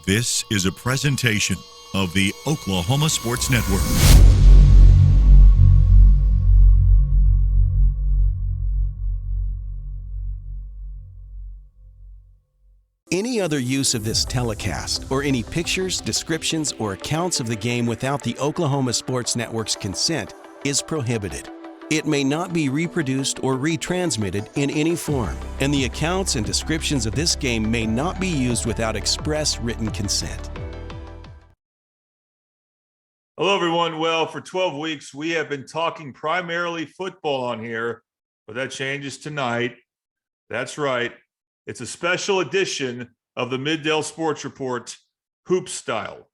This is a presentation of the Oklahoma Sports Network. Any other use of this telecast or any pictures, descriptions, or accounts of the game without the Oklahoma Sports Network's consent is prohibited. It may not be reproduced or retransmitted in any form, and the accounts and descriptions of this game may not be used without express written consent. Hello, everyone. Well, for 12 weeks, we have been talking primarily football on here, but that changes tonight. That's right. It's a special edition of the Middale Sports Report, Hoop Style.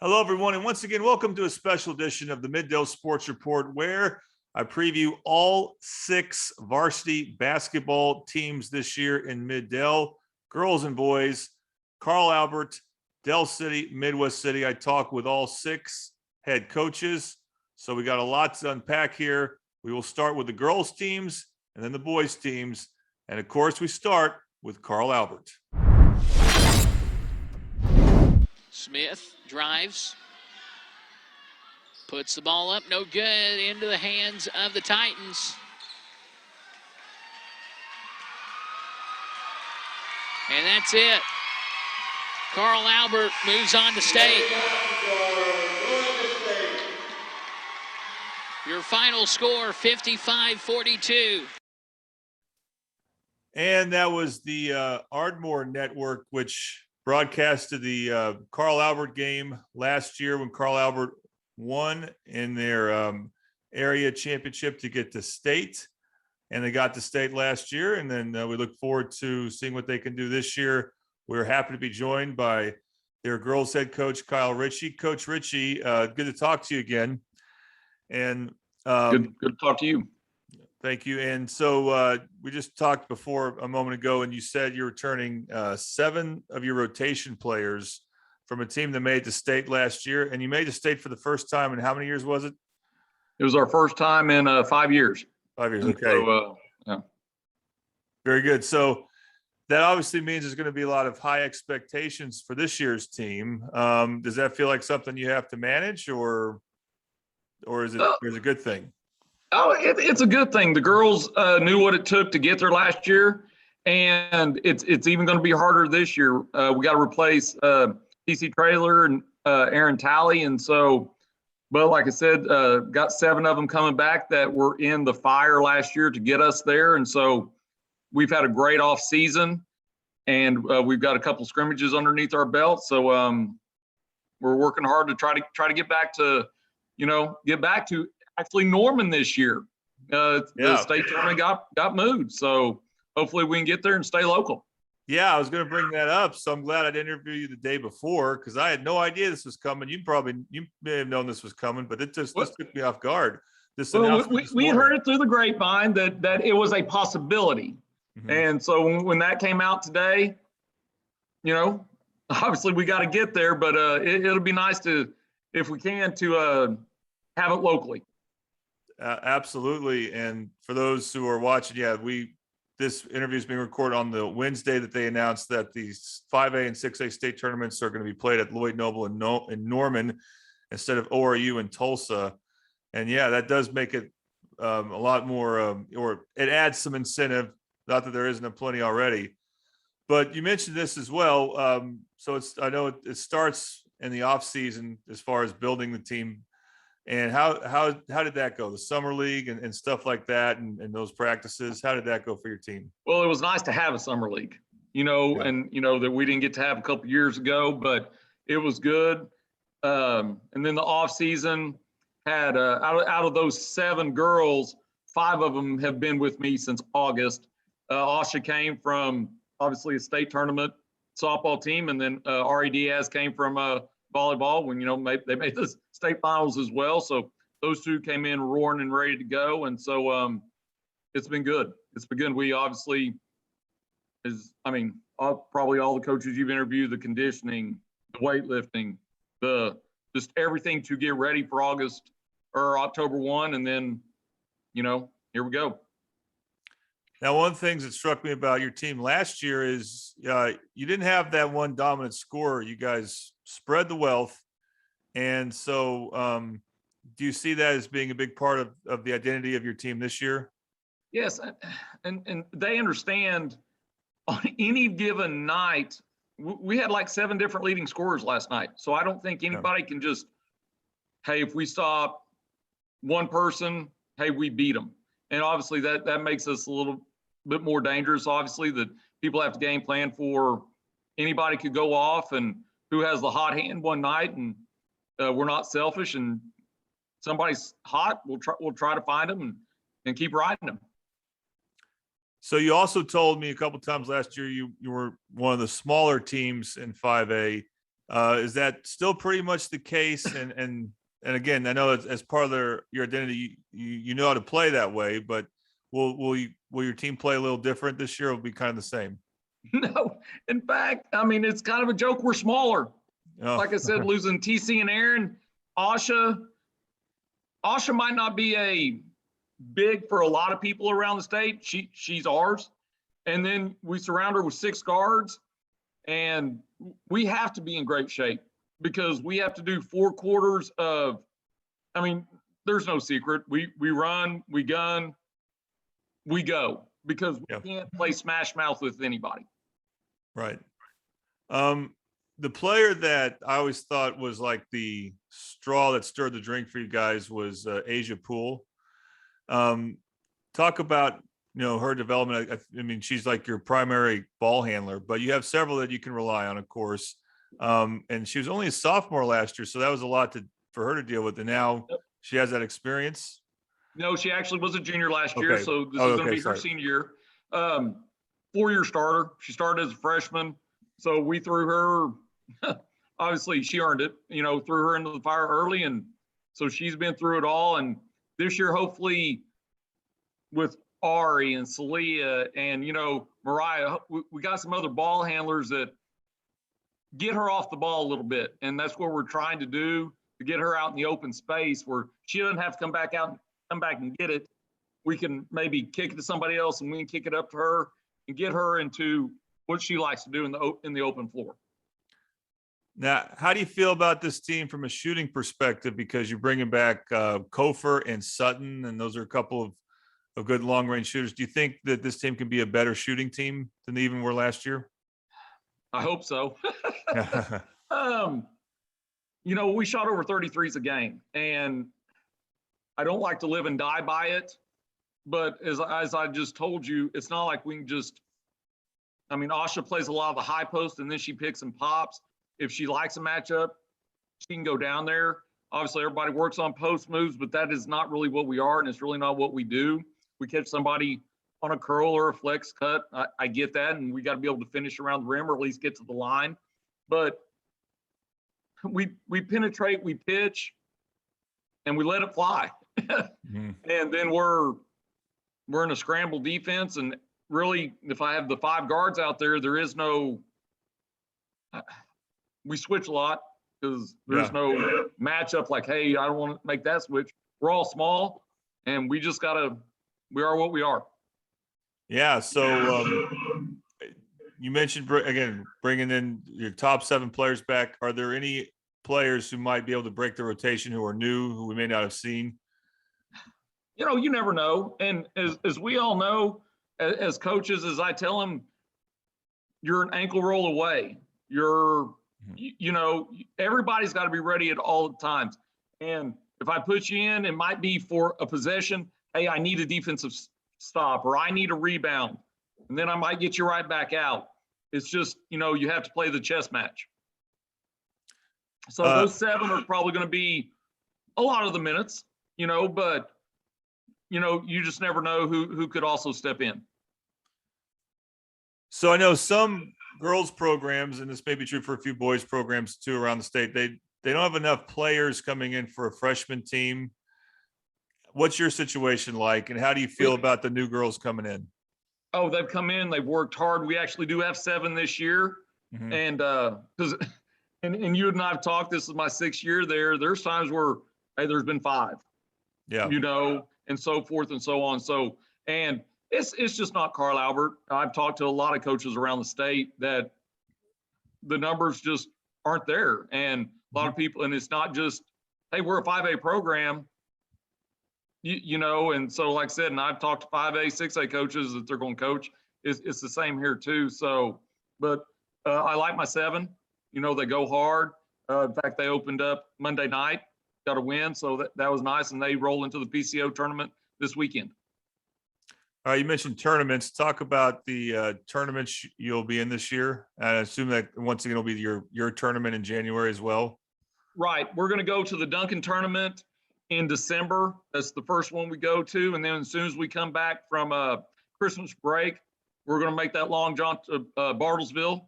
Hello, everyone, and once again, welcome to a special edition of the Middale Sports Report, where I preview all 6 varsity basketball teams this year in Middale, girls and boys, Carl Albert, Del City, Midwest City. I talk with all 6 head coaches, so we got a lot to unpack here. We will start with the girls' teams and then the boys' teams, and of course, we start with Carl Albert. Smith drives, puts the ball up, no good, into the hands of the Titans. And that's it. Carl Albert moves on to state. Your final score, 55-42. And that was the Ardmore Network, which broadcasted the Carl Albert game last year when Carl Albert won in their area championship to get to state. And they got to state last year. And then we look forward to seeing what they can do this year. We're happy to be joined by their girls head coach, Kyle Richey. Coach Richey, good to talk to you again. And good to talk to you. Thank you. And so we just talked before a moment ago, and you said you're returning 7 of your rotation players from a team that made the state last year. And you made the state for the first time in how many years was it? It was our first time in 5 years. 5 years, okay. So, yeah. Very good. So that obviously means there's going to be a lot of high expectations for this year's team. Does that feel like something you have to manage, or is it a good thing? Oh, it's a good thing. The girls knew what it took to get there last year, and it's even going to be harder this year. We got to replace TC Traylor and Aaron Talley, and so, but like I said, got 7 of them coming back that were in the fire last year to get us there, and so we've had a great off season, and we've got a couple scrimmages underneath our belt. So we're working hard to try to get back to actually Norman this year. The state tournament got moved, so hopefully we can get there and stay local. Yeah, I was going to bring that up, so I'm glad I didn't interview you the day before, because I had no idea this was coming. You may have known this was coming, but this took me off guard. We had heard it through the grapevine that it was a possibility, and so when that came out today, obviously we got to get there, but it'll be nice to, if we can, to have it locally. Absolutely. And for those who are watching, this interview is being recorded on the Wednesday that they announced that these 5A and 6A state tournaments are going to be played at Lloyd Noble in Norman instead of ORU in Tulsa. And that does make it a lot more, or it adds some incentive. Not that there isn't plenty already, but you mentioned this as well. So I know it starts in the off season as far as building the team. And how did that go? The summer league and stuff like that, and those practices. How did that go for your team? Well, it was nice to have a summer league, and that we didn't get to have a couple years ago, but it was good. And then the off season had out of those 7 girls, 5 of them have been with me since August. Asha came from obviously a state tournament softball team, and then Ari Diaz came from volleyball when they made the state finals as well. So those two came in roaring and ready to go, and so it's been good. It's been good. We obviously probably all the coaches you've interviewed, the conditioning, the weightlifting, just everything to get ready for August or October 1, and then here we go. Now, one of the things that struck me about your team last year is you didn't have that one dominant scorer. You guys spread the wealth. And so do you see that as being a big part of the identity of your team this year? Yes. And they understand on any given night, we had like 7 different leading scorers last night. So I don't think anybody can just, hey, if we stop one person, hey, we beat them. And obviously that makes us a little bit more dangerous, obviously, that people have to game plan for anybody could go off and who has the hot hand one night, and we're not selfish, and somebody's hot, we'll try to find them and keep riding them. So you also told me a couple of times last year you were one of the smaller teams in 5A. Is that still pretty much the case? And again, I know as part of your identity, you know how to play that way, but will your team play a little different this year? Or will it be kind of the same? No, in fact, it's kind of a joke. We're smaller. Oh. Like I said, losing TC and Aaron, Asha might not be a big for a lot of people around the state. She's ours. And then we surround her with 6 guards, and we have to be in great shape because we have to do 4 quarters of, there's no secret. We run, we gun, we go, because we can't play smash mouth with anybody. Right. The player that I always thought was like the straw that stirred the drink for you guys was Asia Poole. Talk about, her development. She's like your primary ball handler, but you have several that you can rely on, of course. And she was only a sophomore last year, so that was a lot for her to deal with. And now she has that experience. No, she actually was a junior last year, so this is going to be her senior year. 4-year starter. She started as a freshman, so we threw her. Obviously, she earned it. Threw her into the fire early, and so she's been through it all. And this year, hopefully, with Ari and Celia and Mariah, we got some other ball handlers that get her off the ball a little bit, and that's what we're trying to do, to get her out in the open space where she doesn't have to come back and get it. We can maybe kick it to somebody else, and we can kick it up to her and get her into what she likes to do in the open floor. Now, how do you feel about this team from a shooting perspective? Because you're bringing back Kofor and Sutton, and those are a couple of good long-range shooters. Do you think that this team can be a better shooting team than they even were last year? I hope so. We shot over 33s a game, and I don't like to live and die by it. But as I just told you, it's not like we can just Asha plays a lot of the high post, and then she picks and pops. If she likes a matchup, she can go down there. Obviously, everybody works on post moves, but that is not really what we are, and it's really not what we do. We catch somebody on a curl or a flex cut. I get that, and we got to be able to finish around the rim or at least get to the line. But we penetrate, we pitch, and we let it fly. Mm-hmm. And then we're in a scramble defense, and really, if I have the 5 guards out there, there is no we switch a lot because there's no matchup like, hey, I don't want to make that switch. We're all small, and we just we are what we are. Yeah. So you mentioned, again, bringing in your top 7 players back. Are there any players who might be able to break the rotation who are new, who we may not have seen? You never know. And as we all know, as coaches, as I tell them, you're an ankle roll away. Everybody's got to be ready at all times. And if I put you in, it might be for a possession. Hey, I need a defensive stop, or I need a rebound. And then I might get you right back out. It's just, you have to play the chess match. So those 7 are probably going to be a lot of the minutes, but, you just never know who could also step in. So I know some girls programs, and this may be true for a few boys programs too around the state, they don't have enough players coming in for a freshman team. What's your situation like, and how do you feel about the new girls coming in? Oh, they've come in, they've worked hard. We actually do have 7 this year. Mhm. And because and you and I have talked, this is my 6th year there. There's times where, hey, there's been 5, Yeah. and so forth and so on. So, and it's just not Carl Albert. I've talked to a lot of coaches around the state that the numbers just aren't there. And a lot of people, and it's not just, hey, we're a 5A program, and so like I said, and I've talked to 5A, 6A coaches that they're going to coach. It's the same here too. So, but I like my 7. They go hard. In fact, they opened up Monday night, got a win. So that was nice. And they roll into the PCO tournament this weekend. All right, you mentioned tournaments. Talk about the tournaments you'll be in this year. I assume that once again will be your tournament in January as well. Right. We're going to go to the Duncan tournament in December. That's the first one we go to. And then as soon as we come back from Christmas break, we're going to make that long jaunt to Bartlesville,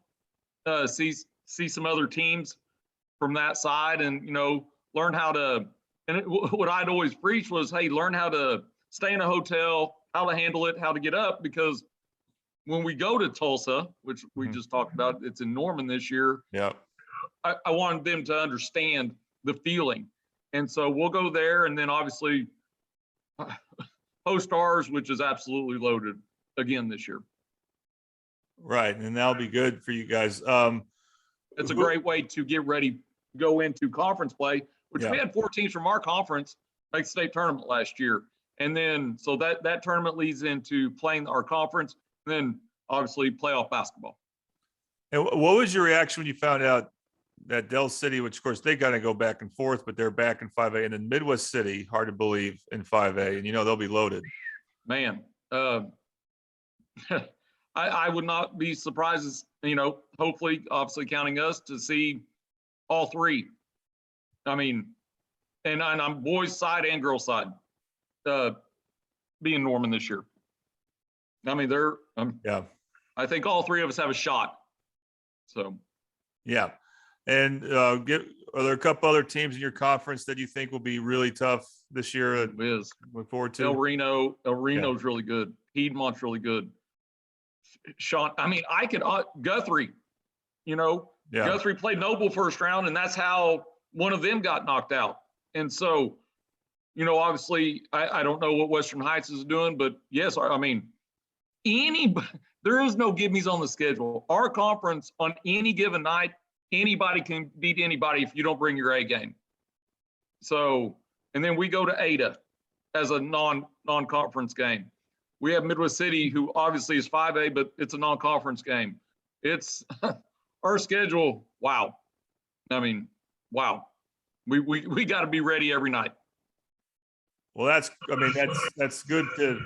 see some other teams from that side, and learn how to. And what I'd always preach was, hey, learn how to stay in a hotel, how to handle it, how to get up, because when we go to Tulsa, which we just talked about, it's in Norman this year. Yeah. I wanted them to understand the feeling. And so we'll go there, and then obviously host ours, which is absolutely loaded again this year. Right. And that'll be good for you guys. It's a great way to get ready, go into conference play, which we Yeah. had 4 teams from our conference make the state tournament last year. And then, so that tournament leads into playing our conference, and then obviously playoff basketball. And what was your reaction when you found out that Del City, which of course they got to go back and forth, but they're back in 5A, and then Midwest City, hard to believe, in 5A, and they'll be loaded. Man, I would not be surprised, as hopefully, obviously counting us, to see all 3. I mean, and I'm boys side and girls side, being Norman this year. I mean, they're Yeah. I think all 3 of us have a shot. So. Yeah. And are there a couple other teams in your conference that you think will be really tough this year that look forward to? El Reno's really good. Piedmont's really good. Sean, I mean, I could Guthrie, Guthrie played Noble first round, and that's how one of them got knocked out. And so, obviously, I don't know what Western Heights is doing, but yes, I mean, there is no give-me's on the schedule. Our conference, on any given night, anybody can beat anybody if you don't bring your A game. So, and then we go to Ada as a non-conference game. We have Midwest City, who obviously is 5A, but it's a non-conference game. It's our schedule. Wow. I mean, wow. We got to be ready every night. Well, that's good to,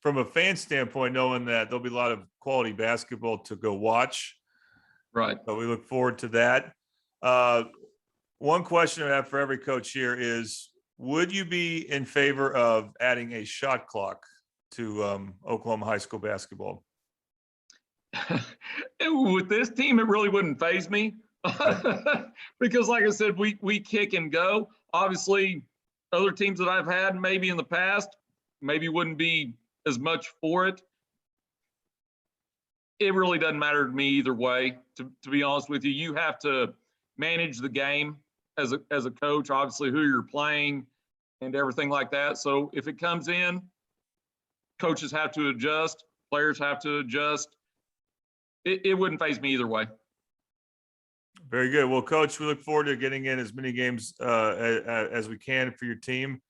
from a fan standpoint, knowing that there'll be a lot of quality basketball to go watch. Right. So we look forward to that. One question I have for every coach here is, would you be in favor of adding a shot clock to Oklahoma high school basketball? With this team, it really wouldn't faze me because, like I said, we kick and go. Obviously, other teams that I've had maybe in the past maybe wouldn't be as much for it. It really doesn't matter to me either way. To be honest with you, you have to manage the game as a coach, obviously who you're playing and everything like that. So if it comes in, coaches have to adjust, players have to adjust. It wouldn't faze me either way. Very good. Well, Coach, we look forward to getting in as many games as we can for your team.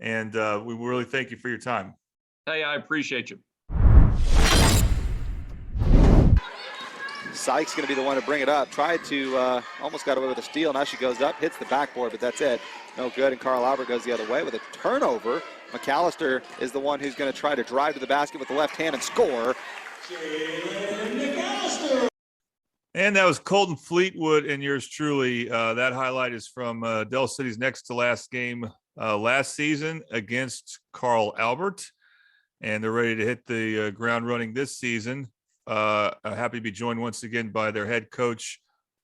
And we really thank you for your time. Hey, I appreciate you. Sykes going to be the one to bring it up. Tried to, almost got away with a steal. Now she goes up, hits the backboard, but that's it. No good, and Carl Albert goes the other way with a turnover. McAllister is the one who's going to try to drive to the basket with the left hand and score. And that was Colton Fleetwood and yours truly. That highlight is from Del City's next to last game last season against Carl Albert. And they're ready to hit the ground running this season. Happy to be joined once again by their head coach,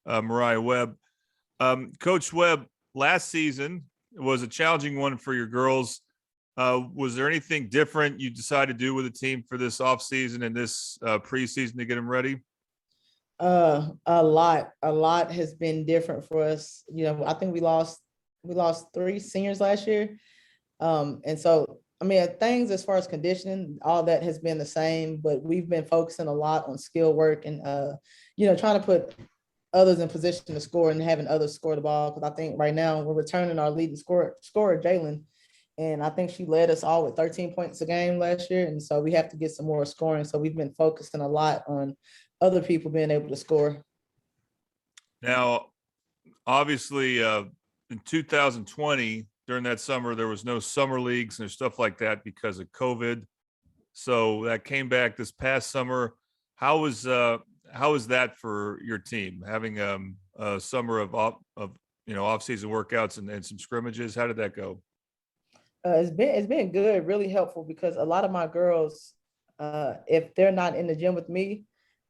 Mariah Webb. Coach Webb, last season was a challenging one for your girls. Was there anything different you decided to do with the team for this offseason and this preseason to get them ready? A lot has been different for us. I think we lost 3 seniors last year. And so, I mean, things as far as conditioning, all that has been the same, but we've been focusing a lot on skill work and, trying to put others in position to score and having others score the ball. Because I think right now we're returning our leading scorer, Jalen. And I think she led us all with 13 points a game last year. And so we have to get some more scoring. So we've been focusing a lot on other people being able to score. Now, obviously, in 2020, during that summer, there was no summer leagues and stuff like that because of COVID. So that came back this past summer. How was that for your team, having a summer of off-season workouts and some scrimmages? How did that go? It's been good, really helpful, because a lot of my girls, if they're not in the gym with me,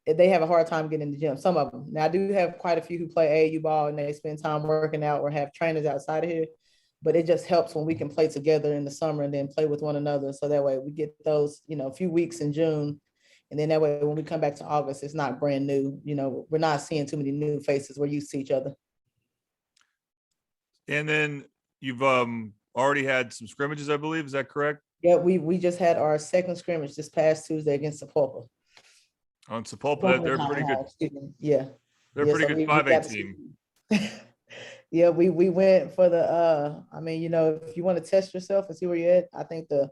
they have a hard time getting in the gym. Some of them. Now I do have quite a few who play AAU ball and they spend time working out or have trainers outside of here, but it just helps when we can play together in the summer and then play with one another. So that way we get those, a few weeks in June. And then that way, when we come back to August, it's not brand new. We're not seeing too many new faces. We're used to each other. And then you've already had some scrimmages, I believe. Is that correct? Yeah, we just had our second scrimmage this past Tuesday against Sapulpa. On Sapulpa, they're pretty good. Yeah. They're pretty good 5A team. Yeah, we went for the if you want to test yourself and see where you're at, I think the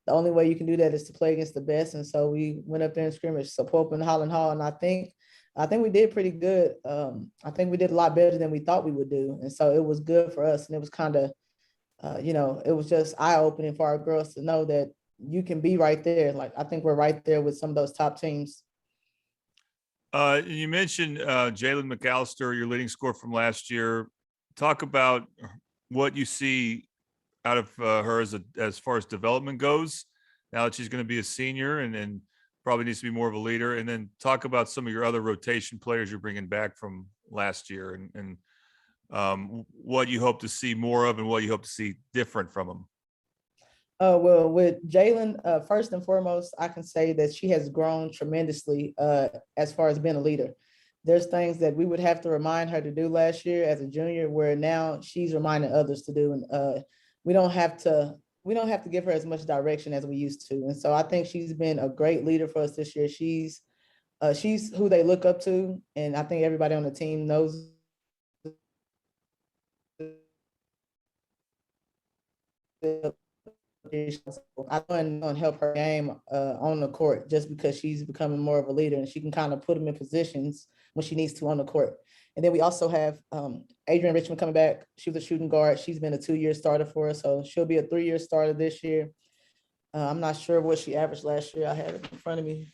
only way you can do that is to play against the best. And so we went up there and scrimmaged Sapulpa and Holland Hall, and I think we did pretty good. I think we did a lot better than we thought we would do. And so it was good for us. And it was kind of it was just eye-opening for our girls to know that you can be right there. Like, I think we're right there with some of those top teams. You mentioned Jalen McAllister, your leading scorer from last year. Talk about what you see out of her as far as development goes, now that she's going to be a senior and probably needs to be more of a leader. And then talk about some of your other rotation players you're bringing back from last year and what you hope to see more of and what you hope to see different from them. Well, with Jalen, first and foremost, I can say that she has grown tremendously as far as being a leader. There's things that we would have to remind her to do last year as a junior, where now she's reminding others to do. And we don't have to give her as much direction as we used to. And so I think she's been a great leader for us this year. She's who they look up to. And I think everybody on the team knows I want to help her game on the court, just because she's becoming more of a leader and she can kind of put them in positions when she needs to on the court. And then we also have Adrian Richmond coming back. She was a shooting guard. She's been a 2-year starter for us, so she'll be a 3-year starter this year. I'm not sure what she averaged last year. I have it in front of me.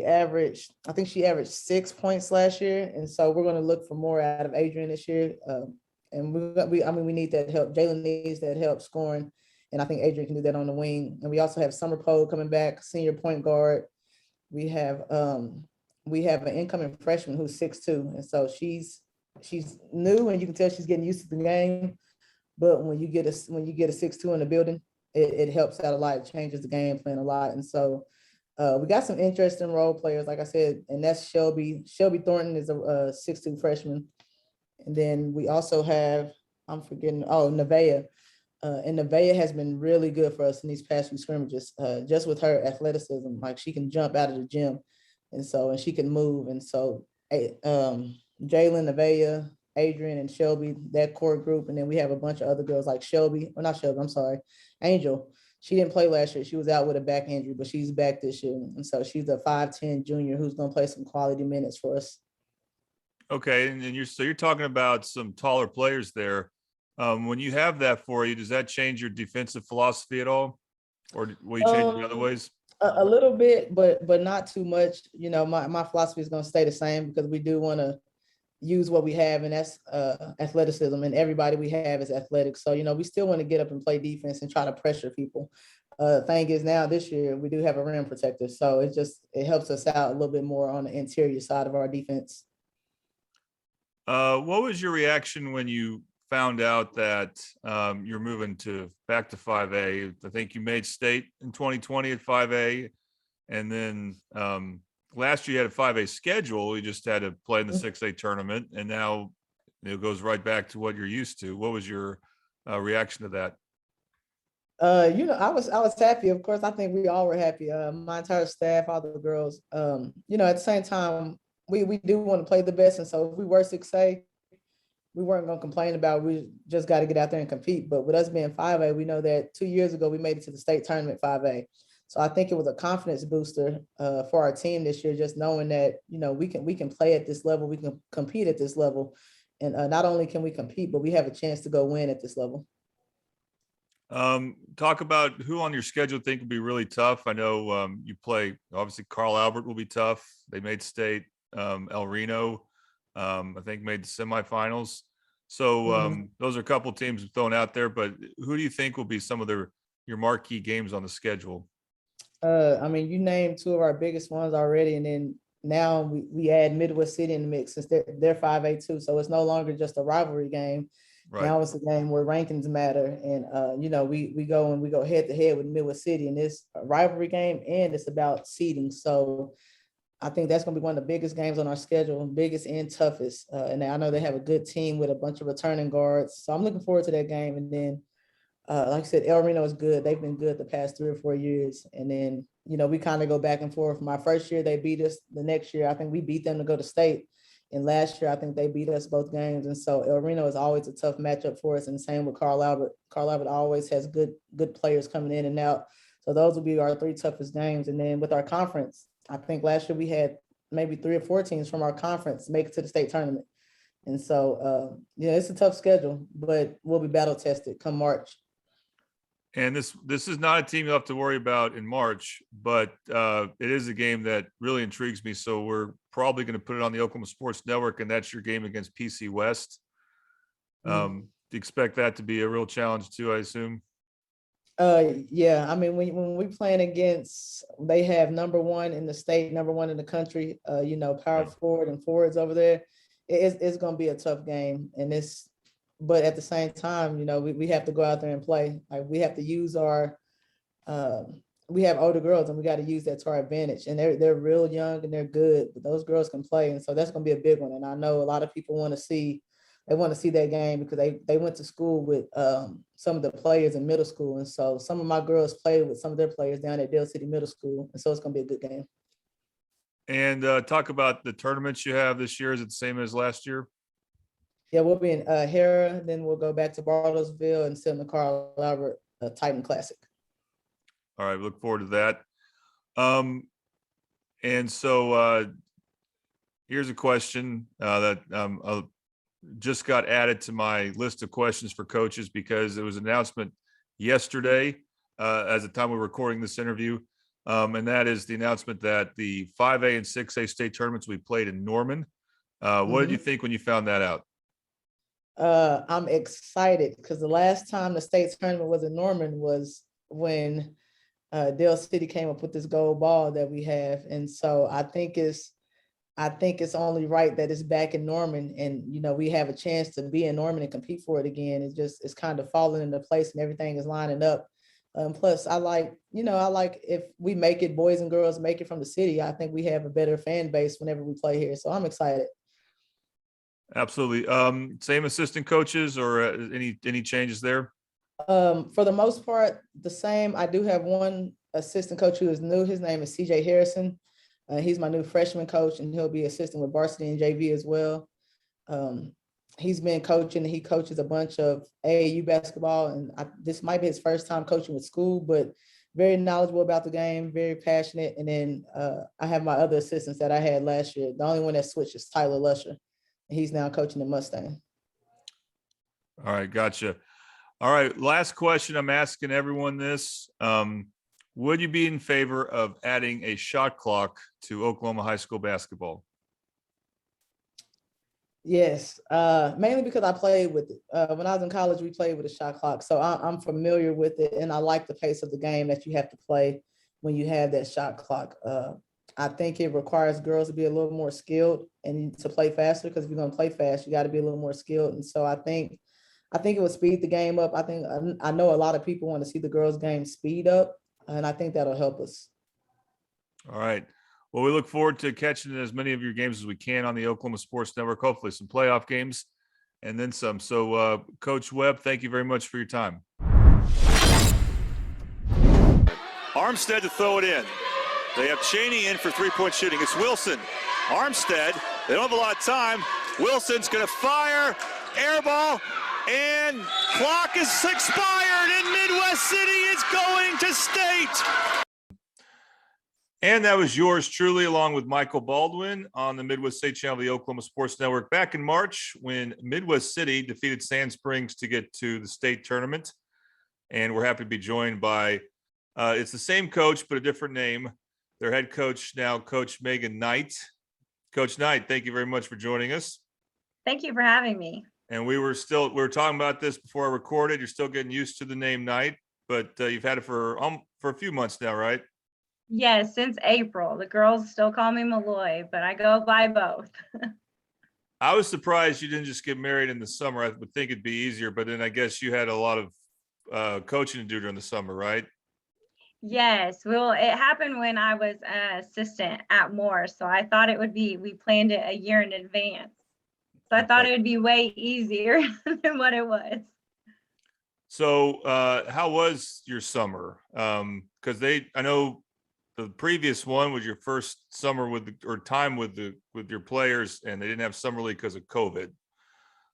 I think she averaged 6 points last year. And so we're going to look for more out of Adrian this year. And we need that help. Jalen needs that help scoring. And I think Adrian can do that on the wing. And we also have Summer Poe coming back, senior point guard. We have an incoming freshman who's 6'2", and so she's new, and you can tell she's getting used to the game. But when you get a 6'2" in the building, it helps out a lot. It changes the game plan a lot. And so we got some interesting role players, like I said, and that's Shelby. Shelby Thornton is a 6'2" freshman, and then we also have Nevaeh. And Nevaeh has been really good for us in these past few scrimmages, just with her athleticism. Like, she can jump out of the gym, and she can move. And so Jalen, Nevaeh, Adrian, and Shelby, that core group. And then we have a bunch of other girls like Angel. She didn't play last year. She was out with a back injury, but she's back this year. And so she's a 5'10" junior who's going to play some quality minutes for us. Okay, and you're talking about some taller players there. When you have that for you, does that change your defensive philosophy at all, or will you change it in other ways? A little bit, but not too much. My philosophy is going to stay the same, because we do want to use what we have, and that's athleticism, and everybody we have is athletic. So, we still want to get up and play defense and try to pressure people. Thing is now this year we do have a rim protector, so it helps us out a little bit more on the interior side of our defense. What was your reaction when you found out that you're moving back to 5A? I think you made state in 2020 at 5A, and then last year you had a 5A schedule. You just had to play in the 6A tournament, and now it goes right back to what you're used to. What was your reaction to that? I was happy. Of course, I think we all were happy. My entire staff, all the girls. At the same time, we do want to play the best, and so if we were 6A, we weren't going to complain about it. We just got to get out there and compete. But with us being 5A, we know that 2 years ago we made it to the state tournament 5A. So I think it was a confidence booster for our team this year, just knowing that we can play at this level, we can compete at this level, and not only can we compete, but we have a chance to go win at this level. Talk about who on your schedule think will be really tough. I know you play, obviously Carl Albert will be tough. They made state. El Reno, I think made the semifinals. So those are a couple of teams thrown out there, but who do you think will be some of your marquee games on the schedule? You named two of our biggest ones already, and then now we add Midwest City in the mix since they're 5A too. So it's no longer just a rivalry game. Right. Now it's a game where rankings matter, and we go head to head with Midwest City, and it's a rivalry game, and it's about seeding. So I think that's going to be one of the biggest games on our schedule, biggest and toughest. And I know they have a good team with a bunch of returning guards, so I'm looking forward to that game. And then, like I said, El Reno is good. They've been good the past 3 or 4 years, and then we kind of go back and forth. My first year they beat us. The next year I think we beat them to go to state. And last year, I think they beat us both games. And so El Reno is always a tough matchup for us. And same with Carl Albert. Carl Albert always has good players coming in and out. So those will be our 3 toughest games. And then with our conference, I think last year we had maybe 3 or 4 teams from our conference make it to the state tournament. And so, it's a tough schedule, but we'll be battle tested come March. And this is not a team you'll have to worry about in March, but it is a game that really intrigues me. So we're probably going to put it on the Oklahoma Sports Network, and that's your game against PC West. Do you expect that to be a real challenge too, I assume? Yeah. When we playing against, they have number 1 in the state, number 1 in the country, power forward and forwards over there. It's going to be a tough game. But at the same time, we have to go out there and play. Like we have to use we have older girls, and we got to use that to our advantage. And they're real young and they're good, but those girls can play. And so that's going to be a big one. And I know a lot of people want to see that game because they went to school with some of the players in middle school. And so some of my girls played with some of their players down at Dale City Middle School. And so it's going to be a good game. And talk about the tournaments you have this year. Is it the same as last year? Yeah, we'll be in Hera, then we'll go back to Bartlesville and sit in the Carl Albert Titan Classic. All right, look forward to that. And so here's a question that just got added to my list of questions for coaches because it was an announcement yesterday as the time we're recording this interview. And that is the announcement that the 5A and 6A state tournaments will be played in Norman. What did you think when you found that out? I'm excited because the last time the state tournament was in Norman was when Dale City came up with this gold ball that we have. And so I think it's only right that it's back in Norman, and we have a chance to be in Norman and compete for it again. It's kind of falling into place and everything is lining up. Plus I like if we make it, boys and girls make it from the city, I think we have a better fan base whenever we play here. So I'm excited. Absolutely. Same assistant coaches or any changes there? For the most part, the same. I do have one assistant coach who is new. His name is CJ Harrison. He's my new freshman coach, and he'll be assisting with varsity and JV as well. He's been coaching, and he coaches a bunch of AAU basketball, and this might be his first time coaching with school, but very knowledgeable about the game, very passionate. And then I have my other assistants that I had last year. The only one that switched is Tyler Lusher. He's now coaching the Mustang. All right, gotcha. All right, last question. I'm asking everyone this. Would you be in favor of adding a shot clock to Oklahoma high school basketball? Yes, mainly because I played with it. When I was in college, we played with a shot clock, so I'm familiar with it, and I like the pace of the game that you have to play when you have that shot clock. I think it requires girls to be a little more skilled and to play faster, because if you're going to play fast, you got to be a little more skilled. And so I think it would speed the game up. I know a lot of people want to see the girls' game speed up, and I think that'll help us. All right. Well, we look forward to catching as many of your games as we can on the Oklahoma Sports Network, hopefully some playoff games and then some. So, Coach Webb, thank you very much for your time. Armstead to throw it in. They have Cheney in for three-point shooting. It's Wilson. Armstead, they don't have a lot of time. Wilson's going to fire. Air ball. And clock is expired, and Midwest City is going to state. And that was yours truly, along with Michael Baldwin on the Midwest State Channel of the Oklahoma Sports Network back in March, when Midwest City defeated Sand Springs to get to the state tournament. And we're happy to be joined by, it's the same coach, but a different name. Their head coach now, Coach Megan Knight. Coach Knight, thank you very much for joining us. Thank you for having me. And we were talking about this before I recorded. You're still getting used to the name Knight, but you've had it for a few months now, right? Yes, since April. The girls still call me Malloy, but I go by both. I was surprised you didn't just get married in the summer. I would think it'd be easier, but then I guess you had a lot of coaching to do during the summer, right? Yes, well, it happened when I was an assistant at Moore, so I thought we planned it a year in advance. So I thought it would be way easier than what it was. So how was your summer? Because I know the previous one was your first summer time with your players, and they didn't have summer league because of COVID.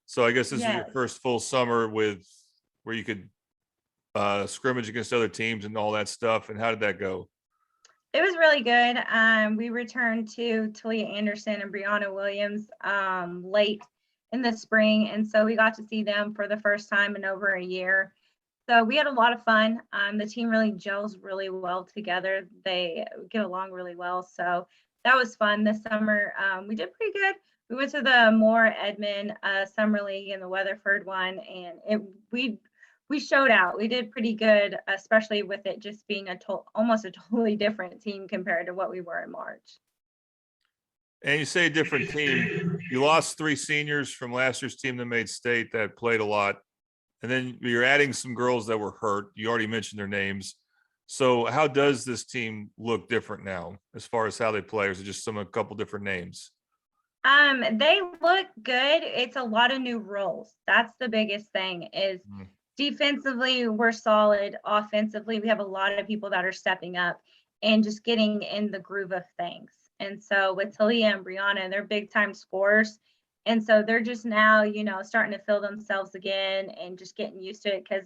So I guess this is your first full summer where you could scrimmage against other teams and all that stuff. And how did that go? It was really good. We returned to Talia Anderson and Brianna Williams late in the spring, and so we got to see them for the first time in over a year. So we had a lot of fun. The team really gels really well together. They get along really well. So that was fun this summer. We did pretty good. We went to the Moore Edmond Summer League and the Weatherford one, and we showed out. We did pretty good, especially with it just being almost a totally different team compared to what we were in March. And you say a different team. You lost 3 seniors from last year's team that made state that played a lot. And then you're adding some girls that were hurt. You already mentioned their names. So how does this team look different now as far as how they play? Or is it just a couple different names? They look good. It's a lot of new roles. That's the biggest thing is defensively, we're solid. Offensively, we have a lot of people that are stepping up and just getting in the groove of things. And so with Talia and Brianna, they're big time scorers. And so they're just now, starting to feel themselves again and just getting used to it because,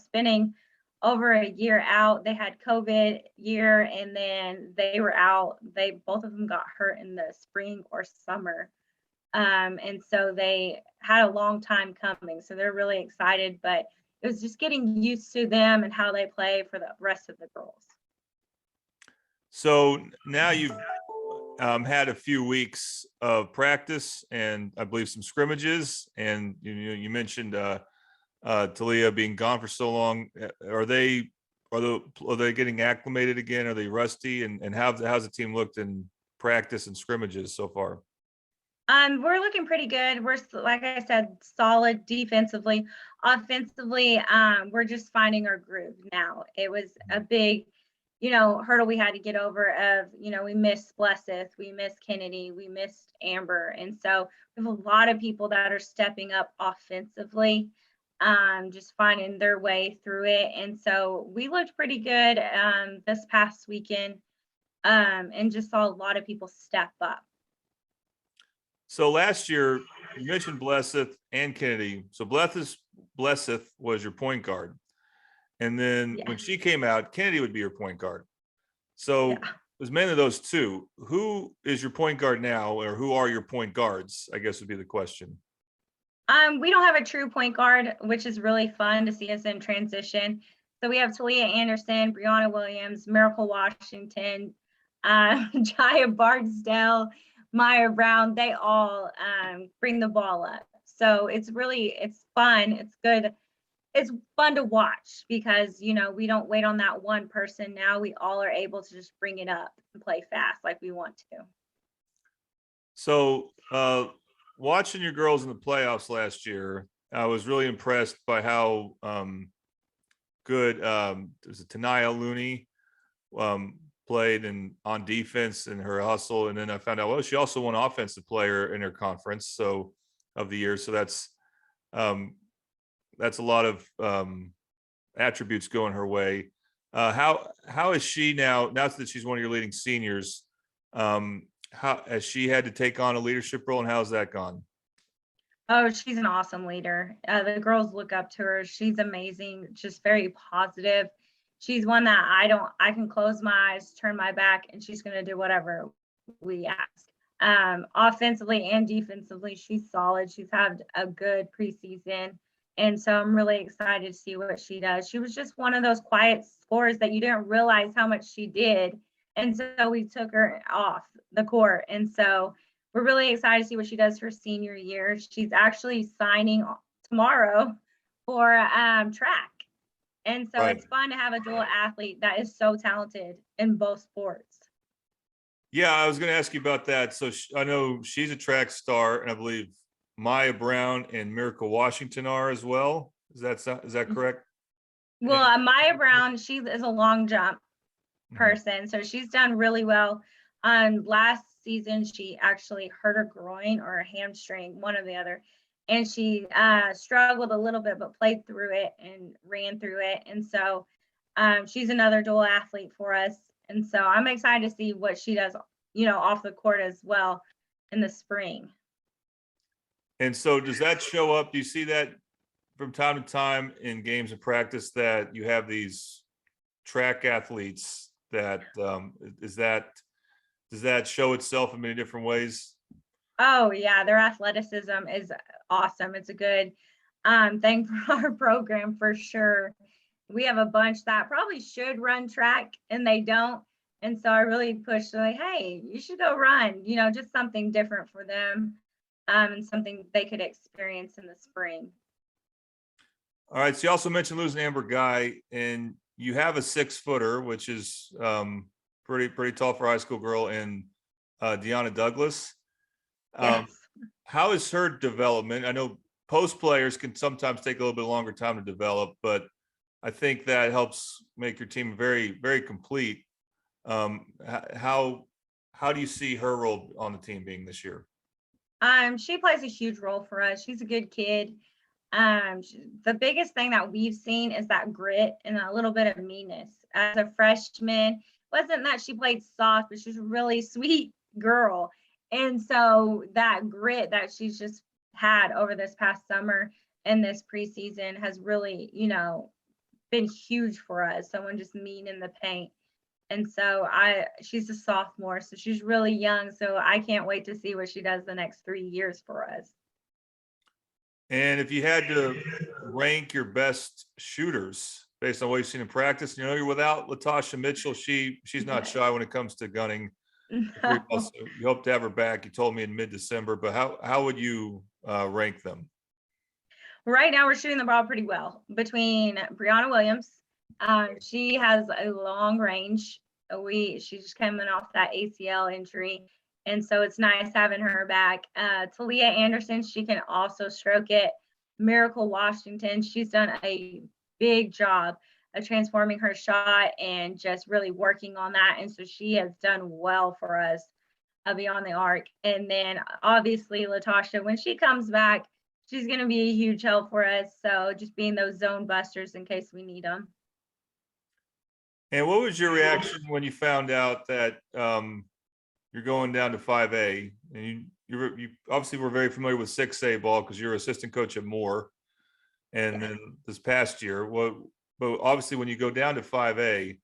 spending over a year out, they had COVID year and then they were out. Both of them got hurt in the spring or summer. And so they had a long time coming. So they're really excited, but it was just getting used to them and how they play for the rest of the girls. So now you've had a few weeks of practice and I believe some scrimmages, and you mentioned Talia being gone for so long. Are they getting acclimated again? Are they rusty? And how's the team looked in practice and scrimmages so far? We're looking pretty good. We're, like I said, solid defensively. Offensively, we're just finding our groove now. It was a big hurdle we had to get over of, we missed Blesseth, we missed Kennedy, we missed Amber. And so we have a lot of people that are stepping up offensively, just finding their way through it. And so we looked pretty good this past weekend and just saw a lot of people step up. So last year, you mentioned Blesseth and Kennedy. So Blesseth was your point guard. And then when she came out, Kennedy would be your point guard. So it was mainly those two. Who is your point guard now, or who are your point guards, I guess would be the question. We don't have a true point guard, which is really fun to see us in transition. So we have Talia Anderson, Brianna Williams, Miracle Washington, Jaya Bardsdale. Maya Brown, they all bring the ball up. So it's fun. It's good. It's fun to watch because, we don't wait on that one person. Now we all are able to just bring it up and play fast like we want to. So watching your girls in the playoffs last year, I was really impressed by how good there's a Tanaya Looney played on defense and her hustle. And then I found out, she also won offensive player in her conference of the year. So that's a lot of attributes going her way. How is she now that she's one of your leading seniors? How has she had to take on a leadership role, and how's that gone? Oh, she's an awesome leader. The girls look up to her. She's amazing, just very positive. She's one that I can close my eyes, turn my back, and she's going to do whatever we ask. Offensively and defensively, she's solid. She's had a good preseason. And so I'm really excited to see what she does. She was just one of those quiet scorers that you didn't realize how much she did. And so we took her off the court. And so we're really excited to see what she does her senior year. She's actually signing tomorrow for track. And so It's fun to have a dual athlete that is so talented in both sports. Yeah, I was going to ask you about that. So I know she's a track star, and I believe Maya Brown and Miracle Washington are as well. Is that correct? Well, Maya Brown, she is a long jump person, so she's done really well. Last season, she actually hurt her groin or her hamstring, one or the other, and she struggled a little bit, but played through it and ran through it. And so she's another dual athlete for us. And so I'm excited to see what she does, off the court as well in the spring. And so does that show up? Do you see that from time to time in games of practice that you have these track athletes that does that show itself in many different ways? Oh yeah, their athleticism is awesome. It's a good thing for our program for sure. We have a bunch that probably should run track and they don't. And so I really pushed like, hey, you should go run, just something different for them. And something they could experience in the spring. All right. So you also mentioned losing Amber Guy, and you have a 6-footer, which is pretty tall for a high school girl, and Deanna Douglas. Yes. How is her development? I know post players can sometimes take a little bit longer time to develop, but I think that helps make your team very, very complete. How do you see her role on the team being this year? She plays a huge role for us. She's a good kid. The biggest thing that we've seen is that grit and a little bit of meanness. As a freshman, wasn't that she played soft, but she's a really sweet girl. And so that grit that she's just had over this past summer and this preseason has really, been huge for us. Someone just mean in the paint. And so she's a sophomore, so she's really young. So I can't wait to see what she does the next 3 years for us. And if you had to rank your best shooters based on what you've seen in practice, you're without Latasha Mitchell. She's not shy when it comes to gunning. No. You hope to have her back. You told me in mid-December, but how would you rank them? Right now, we're shooting the ball pretty well between Brianna Williams. She has a long range. She's just coming off that ACL injury. And so it's nice having her back. Talia Anderson, she can also stroke it. Miracle Washington, she's done a big job of transforming her shot and just really working on that. And so she has done well for us beyond the arc. And then obviously Latasha, when she comes back, she's going to be a huge help for us. So just being those zone busters in case we need them. And what was your reaction when you found out that you're going down to 5A? And you obviously were very familiar with 6A ball because you're assistant coach at Moore. And then this past year, but obviously when you go down to 5A,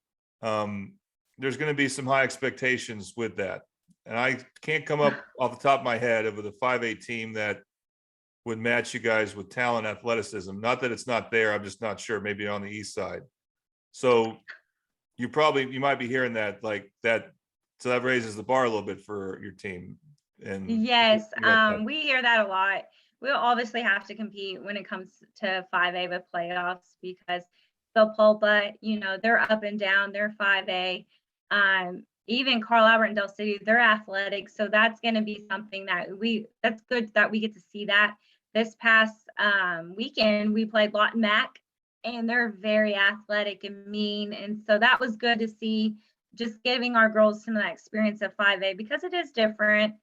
there's going to be some high expectations with that. And I can't come up off the top of my head of the 5A team that would match you guys with talent, athleticism. Not that it's not there. I'm just not sure. Maybe on the east side. So you might be hearing that like that. So that raises the bar a little bit for your team. And Yes, yeah, we hear that a lot. We'll obviously have to compete when it comes to 5A with playoffs because the Pulpa, they're up and down. They're 5A. Even Carl Albert and Del City, they're athletic. So that's going to be something that's good that we get to see that. This past weekend, we played Lawton Mac, and they're very athletic and mean. And so that was good to see, just giving our girls some of that experience of 5A because it is different.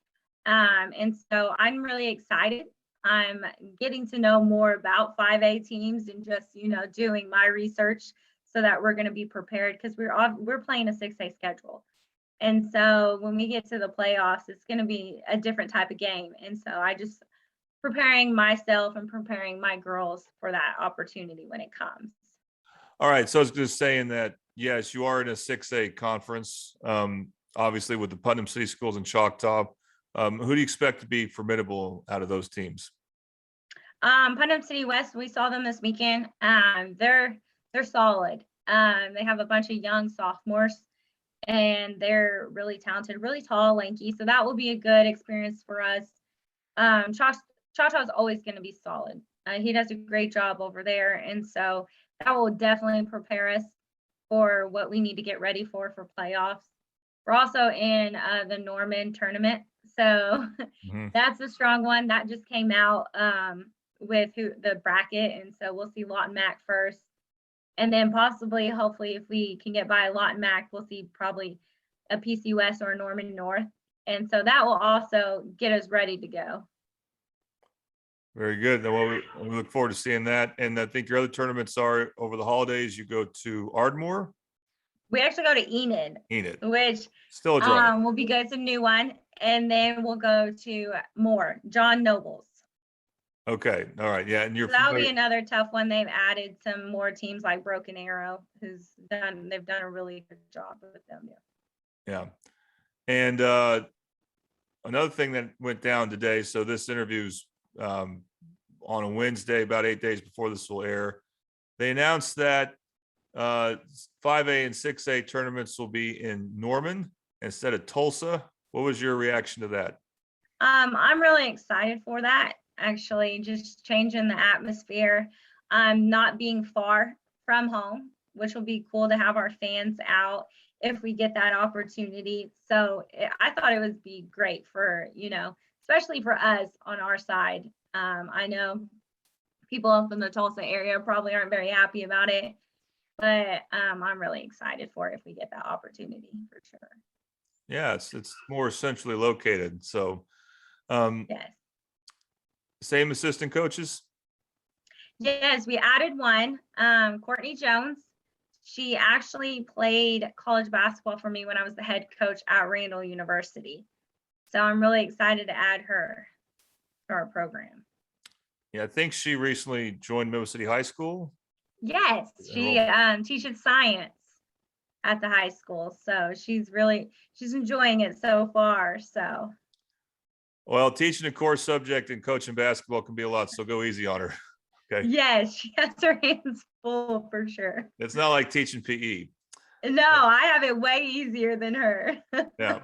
And so I'm really excited. I'm getting to know more about 5A teams and just, doing my research so that we're going to be prepared because we're playing a 6A schedule. And so when we get to the playoffs, it's going to be a different type of game. And so I just preparing myself and preparing my girls for that opportunity when it comes. All right. So I was just saying that, yes, you are in a 6A conference, obviously with the Putnam City Schools and Choctaw. Who do you expect to be formidable out of those teams? Putnam City West, we saw them this weekend. They're solid. They have a bunch of young sophomores, and they're really talented, really tall, lanky. So that will be a good experience for us. Choctaw is always going to be solid. He does a great job over there, and so that will definitely prepare us for what we need to get ready for playoffs. We're also in the Norman tournament. So that's a strong one that just came out with the bracket. And so we'll see Lawton Mac first. And then possibly, hopefully, if we can get by Lawton Mac, we'll see probably a PC West or a Norman North. And so that will also get us ready to go. Very good. Well, we look forward to seeing that. And I think your other tournaments are over the holidays. You go to Ardmore. We actually go to Enid, which still a draw. Will be good. It's a new one. And then we'll go to John Nobles. Okay. All right. Yeah. And so that'll be another tough one. They've added some more teams like Broken Arrow, they've done a really good job with them. Yeah. And another thing that went down today. So this interview's on a Wednesday, about 8 days before this will air. They announced that 5A and 6A tournaments will be in Norman instead of Tulsa. What was your reaction to that? I'm really excited for that. Actually, just changing the atmosphere, not being far from home, which will be cool to have our fans out if we get that opportunity. So I thought it would be great for, especially for us on our side. I know people up in the Tulsa area probably aren't very happy about it, but I'm really excited for it if we get that opportunity for sure. Yeah, it's more centrally located. So yes. Same assistant coaches? Yes, we added one, Courtney Jones. She actually played college basketball for me when I was the head coach at Randall University. So I'm really excited to add her to our program. Yeah, I think she recently joined Middle City High School. Yes, she teaches science at the high school. So she's enjoying it so far. So. Well, teaching a core subject and coaching basketball can be a lot, so go easy on her. Okay. Yes, she has her hands full for sure. It's not like teaching PE. No, I have it way easier than her. Yeah.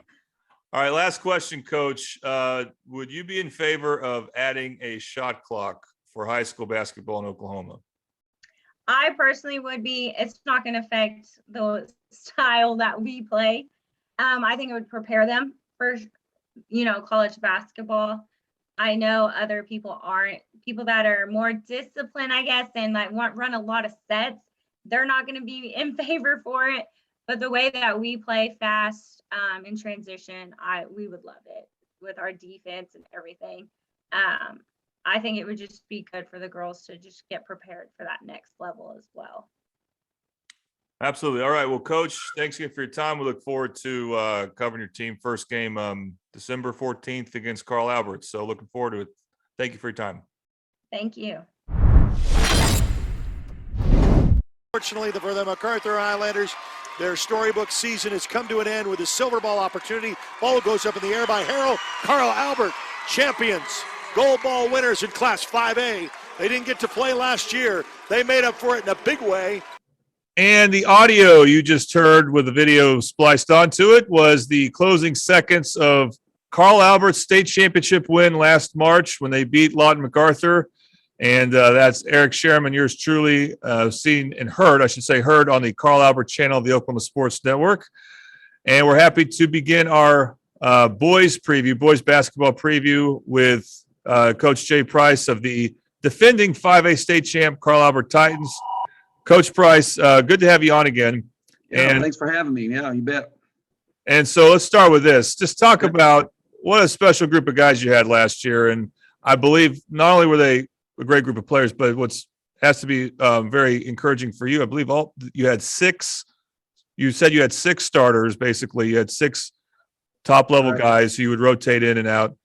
All right, last question, Coach. Would you be in favor of adding a shot clock for high school basketball in Oklahoma? I personally would be. It's not going to affect the style that we play. I think it would prepare them for college basketball. I know other people that are more disciplined, I guess, and like run a lot of sets. They're not going to be in favor for it. But the way that we play fast in transition, we would love it with our defense and everything. I think it would just be good for the girls to just get prepared for that next level as well. Absolutely. All right. Well, Coach, thanks again for your time. We look forward to covering your team first game December 14th against Carl Albert. So looking forward to it. Thank you for your time. Thank you. Fortunately, for the MacArthur Highlanders, their storybook season has come to an end with a silver ball opportunity. Ball goes up in the air by Harrell. Carl Albert, champions, gold ball winners in Class 5A. They didn't get to play last year. They made up for it in a big way. And the audio you just heard with the video spliced onto it was the closing seconds of Carl Albert's state championship win last March when they beat Lawton MacArthur. And that's Eric Sherman, yours truly, seen and heard, I should say, heard on the Carl Albert channel of the Oklahoma Sports Network. And we're happy to begin our boys basketball preview with Coach Jay Price of the defending 5A state champ Carl Albert Titans. Coach Price, good to have you on again. Yeah, thanks for having me. Yeah, you bet. And so let's start with this. Just talk about what a special group of guys you had last year. And I believe not only were they a great group of players, but has to be very encouraging for you. I believe you had six. You said you had six starters. Basically, you had six top-level guys who you would rotate in and out.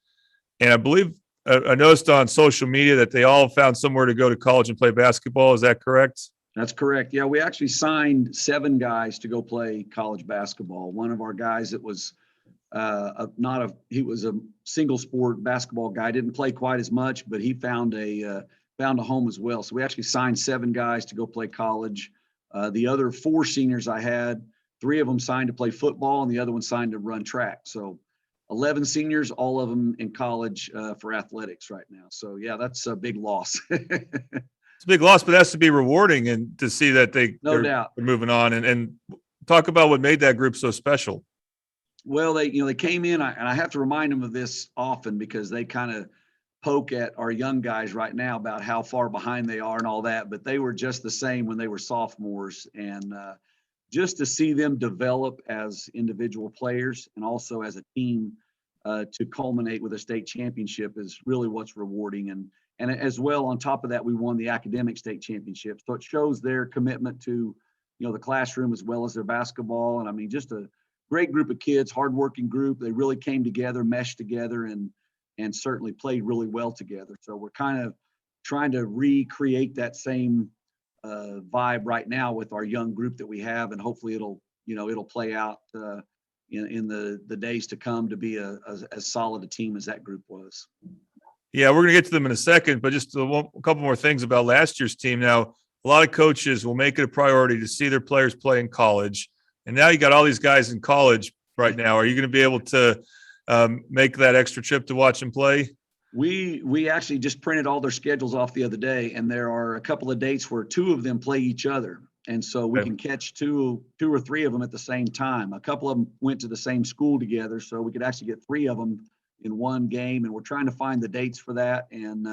And I believe I noticed on social media that they all found somewhere to go to college and play basketball. Is that correct? That's correct. Yeah, we actually signed 7 guys to go play college basketball. One of our guys that was he was a single sport basketball guy, didn't play quite as much, but he found a home as well. So we actually signed 7 guys to go play college. The other 4 seniors I had, 3 of them signed to play football and the other one signed to run track. So 11 seniors, all of them in college for athletics right now. So yeah, that's a big loss. It's a big loss, but it has to be rewarding and to see that they're moving on and talk about what made that group so special. Well, they came in, and I have to remind them of this often because they kind of poke at our young guys right now about how far behind they are and all that, but they were just the same when they were sophomores. And just to see them develop as individual players and also as a team to culminate with a state championship is really what's rewarding. And as well, on top of that, we won the academic state championship. So it shows their commitment to, the classroom as well as their basketball. And I mean, just a great group of kids, hardworking group. They really came together, meshed together, and certainly played really well together. So we're kind of trying to recreate that same vibe right now with our young group that we have, and hopefully it'll play out in the days to come to be as solid a team as that group was. Yeah, we're going to get to them in a second, but just a couple more things about last year's team. Now, a lot of coaches will make it a priority to see their players play in college, and now you got all these guys in college right now. Are you going to be able to make that extra trip to watch them play? We actually just printed all their schedules off the other day, and there are a couple of dates where 2 of them play each other, and so we can catch two or 3 of them at the same time. A couple of them went to the same school together, so we could actually get 3 of them in one game, and we're trying to find the dates for that and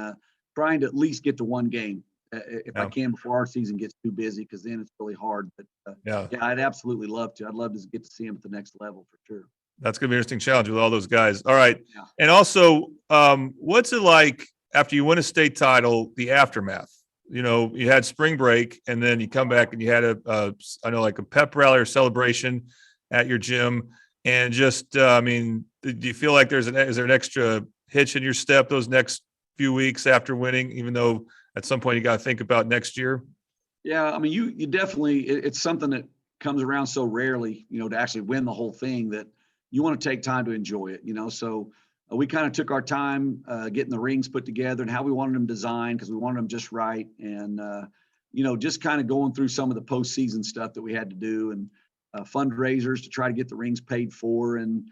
trying to at least get to one game if I can before our season gets too busy, because then it's really hard. But yeah, I'd absolutely love to. I'd love to get to see them at the next level for sure. That's going to be an interesting challenge with all those guys. All right. Yeah. And also, what's it like after you win a state title, the aftermath? You had spring break and then you come back and you had like a pep rally or celebration at your gym. And just, do you feel like is there an extra hitch in your step those next few weeks after winning, even though at some point you got to think about next year? Yeah. I mean, you definitely, it's something that comes around so rarely, to actually win the whole thing that you want to take time to enjoy it, so we kind of took our time getting the rings put together and how we wanted them designed, because we wanted them just right. And, just kind of going through some of the postseason stuff that we had to do and fundraisers to try to get the rings paid for and,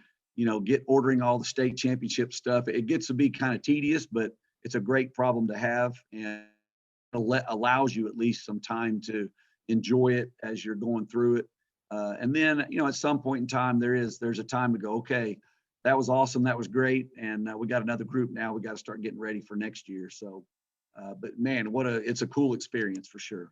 ordering all the state championship stuff. It gets to be kind of tedious, but it's a great problem to have, and it allows you at least some time to enjoy it as you're going through it. And then, at some point in time, there's a time to go, okay, that was awesome. That was great. And we got another group now. We got to start getting ready for next year. So, but man, it's a cool experience for sure.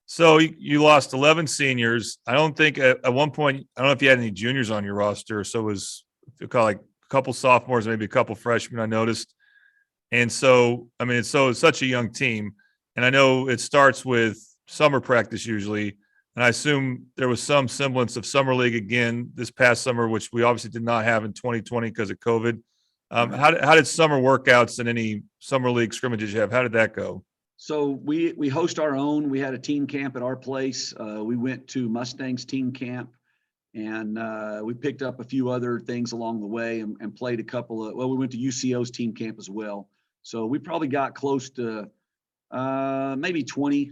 So you lost 11 seniors. I don't think at one point, I don't know if you had any juniors on your roster. So it was like a couple sophomores, maybe a couple freshmen, I noticed. And so, it's such a young team. And I know it starts with summer practice usually. And I assume there was some semblance of summer league again this past summer, which we obviously did not have in 2020 because of COVID. How did summer workouts and any summer league scrimmages you have? How did that go? So we host our own. We had a team camp at our place. We went to Mustangs team camp, and we picked up a few other things along the way and played a couple of. Well, we went to UCO's team camp as well. So we probably got close to maybe 20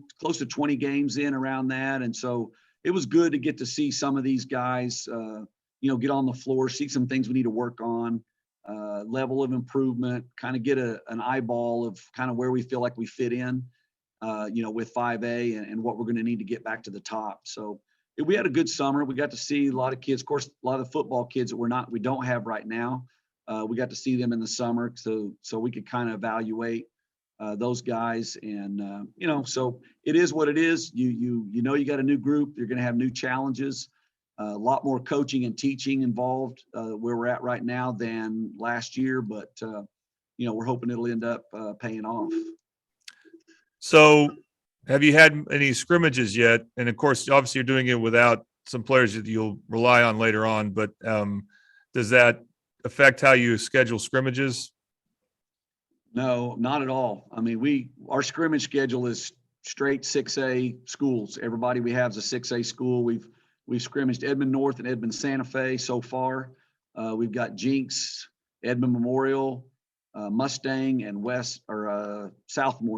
games in around that. And so it was good to get to see some of these guys, get on the floor, see some things we need to work on. level of improvement, kind of get an eyeball of kind of where we feel like we fit in, with 5A and what we're going to need to get back to the top. So we had a good summer. We got to see a lot of kids, of course, a lot of the football kids that we don't have right now. We got to see them in the summer, so we could kind of evaluate those guys. And, so it is what it is. You got a new group. You're going to have new challenges, a lot more coaching and teaching involved where we're at right now than last year. But, we're hoping it'll end up paying off. So have you had any scrimmages yet? And of course, obviously you're doing it without some players that you'll rely on later on, but does that affect how you schedule scrimmages? No, not at all. I mean, our scrimmage schedule is straight 6A schools. Everybody we have is a 6A school. We've scrimmaged Edmond North and Edmond Santa Fe so far. We've got Jinx, Edmond Memorial, Mustang, and Southmore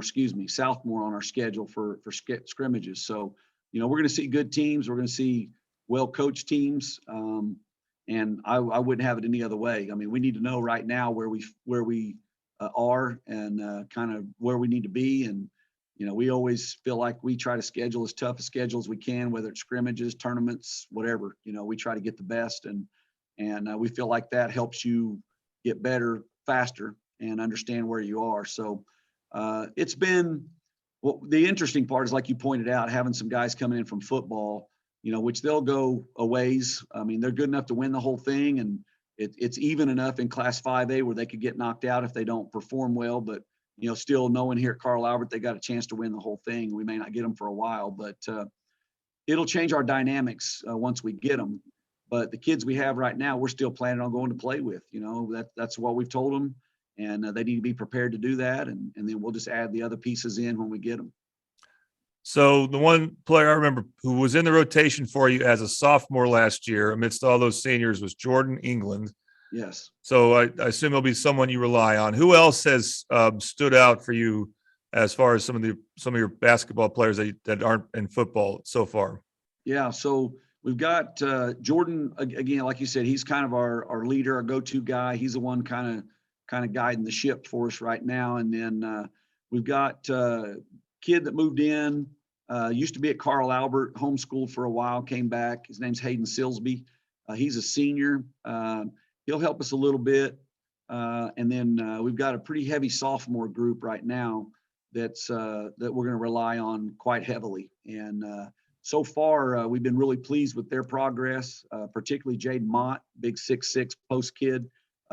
on our schedule for scrimmages. So, we're going to see good teams. We're going to see well-coached teams. And I wouldn't have it any other way. I mean, we need to know right now where we are and kind of where we need to be. And, we always feel like we try to schedule as tough a schedule as we can, whether it's scrimmages, tournaments, whatever. We try to get the best, and we feel like that helps you get better faster and understand where you are. So it's been, the interesting part is, like you pointed out, having some guys coming in from football, which they'll go a ways. I mean, they're good enough to win the whole thing, and it's even enough in Class 5A where they could get knocked out if they don't perform well. But, still knowing here at Carl Albert, they got a chance to win the whole thing. We may not get them for a while, but it'll change our dynamics once we get them. But the kids we have right now, we're still planning on going to play with. That's what we've told them, and they need to be prepared to do that. And then we'll just add the other pieces in when we get them. So the one player I remember who was in the rotation for you as a sophomore last year amidst all those seniors was Jordan England. Yes. So I assume he'll be someone you rely on. Who else has stood out for you as far as some of your basketball players that aren't in football so far? Yeah. So we've got Jordan, again, like you said, he's kind of our leader, our go-to guy. He's the one kind of guiding the ship for us right now. And then we've got kid that moved in, used to be at Carl Albert, homeschooled for a while, came back. His name's Hayden Silsby. He's a senior. He'll help us a little bit. And then we've got a pretty heavy sophomore group right now that we're going to rely on quite heavily. And so far, we've been really pleased with their progress, particularly Jaden Mott, big 6'6" post kid.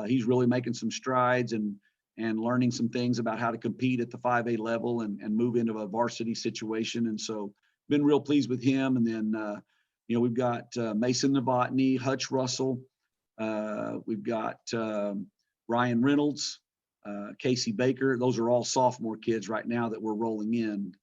He's really making some strides and learning some things about how to compete at the 5A level and move into a varsity situation. And so been real pleased with him. And then, we've got Mason Novotny, Hutch Russell. We've got Ryan Reynolds, Casey Baker. Those are all sophomore kids right now that we're rolling in.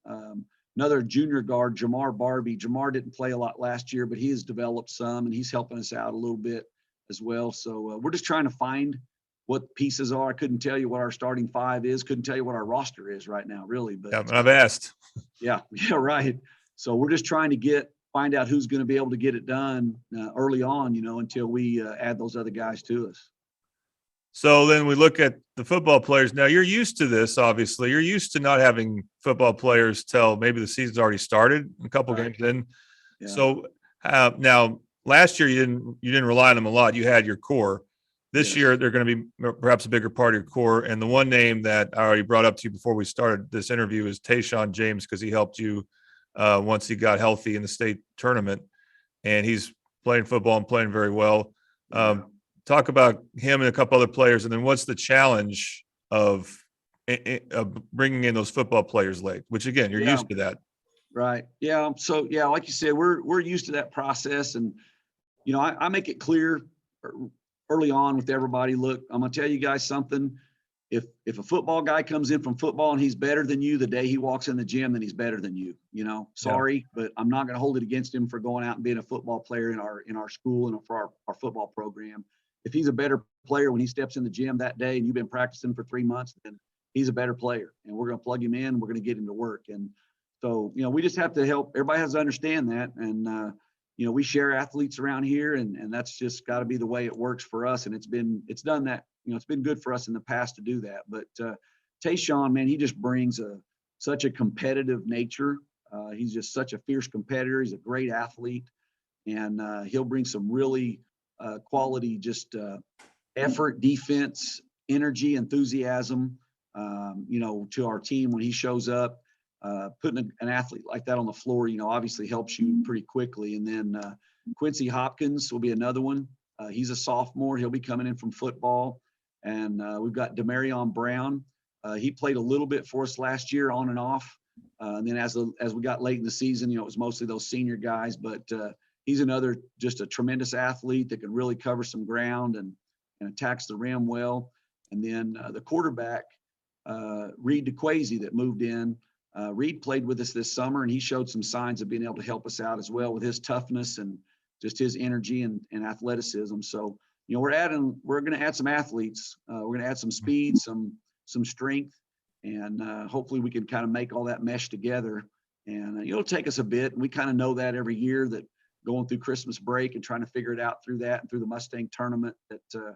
Another junior guard, Jamar Barbie. Jamar didn't play a lot last year, but he has developed some, and he's helping us out a little bit as well. So we're just trying to find what pieces are. I couldn't tell you what our starting five is. Couldn't tell you what our roster is right now, really. But yeah, I've asked. Yeah, right. So we're just trying to find out who's going to be able to get it done early on, until we add those other guys to us. So then we look at the football players. Now you're used to this, obviously. You're used to not having football players till maybe the season's already started, a couple games in. Yeah. So now last year you didn't rely on them a lot. You had your core. This year they're going to be perhaps a bigger part of your core. And the one name that I already brought up to you before we started this interview is Tayshawn James, because he helped you once he got healthy in the state tournament, and he's playing football and playing very well. Talk about him and a couple other players, and then what's the challenge of bringing in those football players late, which again, you're used to that. Right. Yeah. So yeah, like you said, we're used to that process. And, I make it clear early on with everybody, look, I'm going to tell you guys something. If a football guy comes in from football and he's better than you the day he walks in the gym, then he's better than you. Sorry, but I'm not going to hold it against him for going out and being a football player in our school and for our football program. If he's a better player when he steps in the gym that day and you've been practicing for 3 months, then he's a better player, and we're going to plug him in. We're going to get him to work. And so, we just have to help. Everybody has to understand that. And, we share athletes around here, and that's just got to be the way it works for us. And it's done that it's been good for us in the past to do that. But Tayshawn, man, he just brings such a competitive nature. He's just such a fierce competitor. He's a great athlete, and he'll bring some really quality, just effort, defense, energy, enthusiasm, to our team when he shows up. Putting an athlete like that on the floor, obviously helps you pretty quickly. And then Quincy Hopkins will be another one. He's a sophomore. He'll be coming in from football. And we've got Demarion Brown. He played a little bit for us last year on and off. And then as we got late in the season, it was mostly those senior guys. But he's another just a tremendous athlete that can really cover some ground and attacks the rim well. And then the quarterback, Reed DeQuazy, that moved in. Reed played with us this summer, and he showed some signs of being able to help us out as well with his toughness and just his energy and athleticism. So, we're going to add some athletes. We're going to add some speed, some strength, and hopefully we can kind of make all that mesh together. And it'll take us a bit. And we kind of know that every year, that going through Christmas break and trying to figure it out through that and through the Mustang tournament, that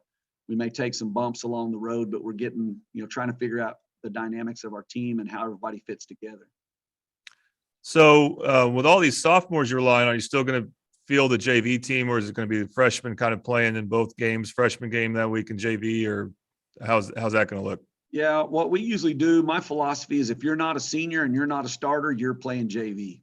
we may take some bumps along the road, but we're getting, trying to figure out the dynamics of our team and how everybody fits together. So with all these sophomores you're relying on, are you still going to field the JV team, or is it going to be the freshmen kind of playing in both games, freshman game that week and JV, or how's that going to look? Yeah, what we usually do, my philosophy is if you're not a senior and you're not a starter, you're playing JV.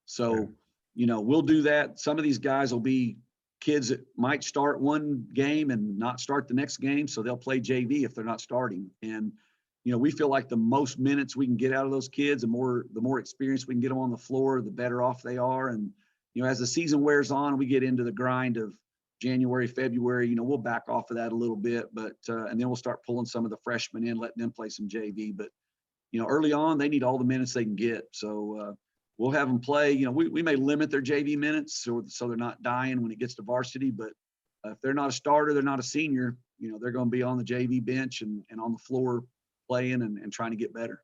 So, Okay. We'll do that. Some of these guys will be kids that might start one game and not start the next game, so they'll play JV if they're not starting. And we feel like the most minutes we can get out of those kids, the more experience we can get them on the floor, the better off they are. And, as the season wears on, we get into the grind of January, February, we'll back off of that a little bit, but, and then we'll start pulling some of the freshmen in, letting them play some JV. But, early on, they need all the minutes they can get. So we'll have them play, we may limit their JV minutes so they're not dying when it gets to varsity, but if they're not a starter, they're not a senior, they're going to be on the JV bench and on the floor playing and trying to get better.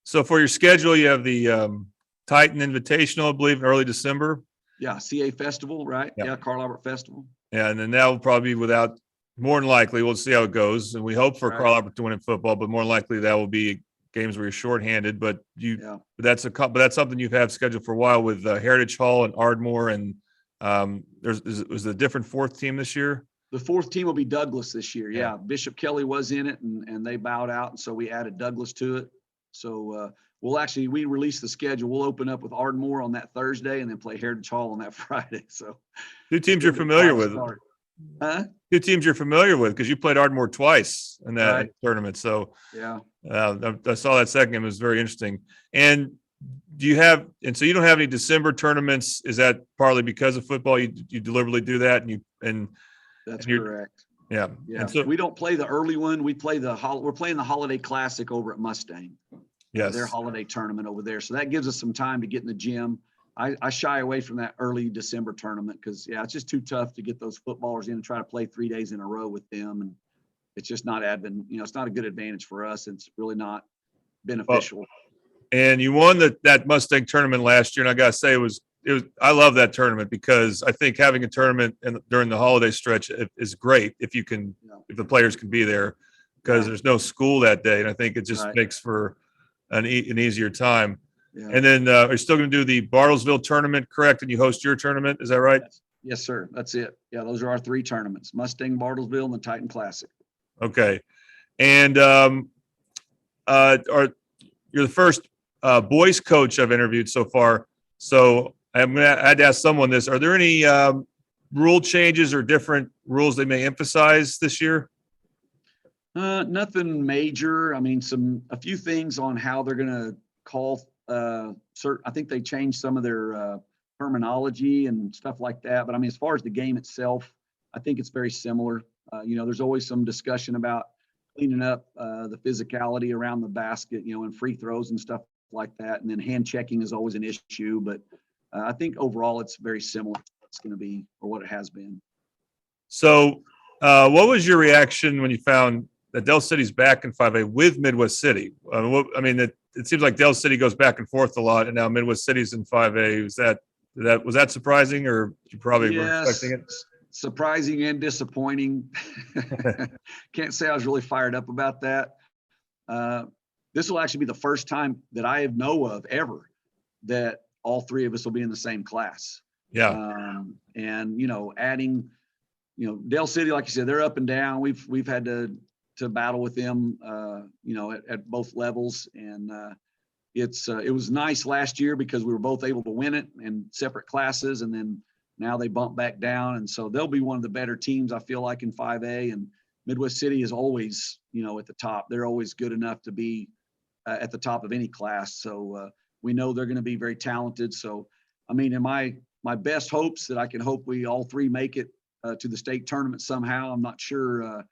So for your schedule, you have the Titan Invitational, I believe, in early December. Yeah, CA Festival, right? Yeah. Yeah, Carl Albert Festival. Yeah, and then that will probably be more than likely, we'll see how it goes. And we hope for Right. Carl Albert to win in football, but more than likely that will be games where you're shorthanded. But that's something you've had scheduled for a while with Heritage Hall and Ardmore, and was a different fourth team this year. The fourth team will be Douglas this year. Yeah. Bishop Kelly was in it and they bowed out. And so we added Douglas to it. So we release the schedule. We'll open up with Ardmore on that Thursday and then play Heritage Hall on that Friday. So Two teams you're familiar with. Huh? Two teams you're familiar with because you played Ardmore twice in that Right. tournament. So Yeah. I saw that second game. It was very interesting. And so you don't have any December tournaments. Is that partly because of football? You deliberately do that That's and correct. Yeah. Yeah. And so, We don't play the early one. We're playing the Holiday Classic over at Mustang. yes. Their holiday tournament over there. So that gives us some time to get in the gym. I shy away from that early December tournament because, it's just too tough to get those footballers in and try to play 3 days in a row with them. And it's just not it's not a good advantage for us. It's really not beneficial. And you won that Mustang tournament last year. And I got to say, I love that tournament because I think having a tournament during the holiday stretch is great if the players can be there because there's no school that day. And I think it just makes for an easier time. Yeah. And then are you still going to do the Bartlesville tournament, correct? And you host your tournament. Is that right? Yes, sir. That's it. Yeah, those are our 3 tournaments: Mustang, Bartlesville, and the Titan Classic. Okay. And you're the first boys coach I've interviewed so far. So I had to ask someone this. Are there any rule changes or different rules they may emphasize this year? Nothing major. I mean, a few things on how they're going to call I think they changed some of their terminology and stuff like that. But I mean, as far as the game itself, I think it's very similar. There's always some discussion about cleaning up the physicality around the basket, and free throws and stuff like that. And then hand checking is always an issue. But I think overall it's very similar to what it's going to be or what it has been. So what was your reaction when you found that Del City's back in 5A with Midwest City? It seems like Del City goes back and forth a lot, and now Midwest City's in 5A. Was that surprising, or you probably were expecting it? surprising and disappointing. Can't say I was really fired up about that. This will actually be the first time that I know of ever that all three of us will be in the same class. Yeah. And, adding, Dale City, like you said, they're up and down. We've had to battle with them, at both levels. And it was nice last year because we were both able to win it in separate classes. And then now they bump back down. And so they'll be one of the better teams, I feel like, in 5A. And Midwest City is always, at the top. They're always good enough to be at the top of any class. So we know they're going to be very talented. So, I mean, in my best hopes that I can hope we all three make it to the state tournament somehow. I'm not sure,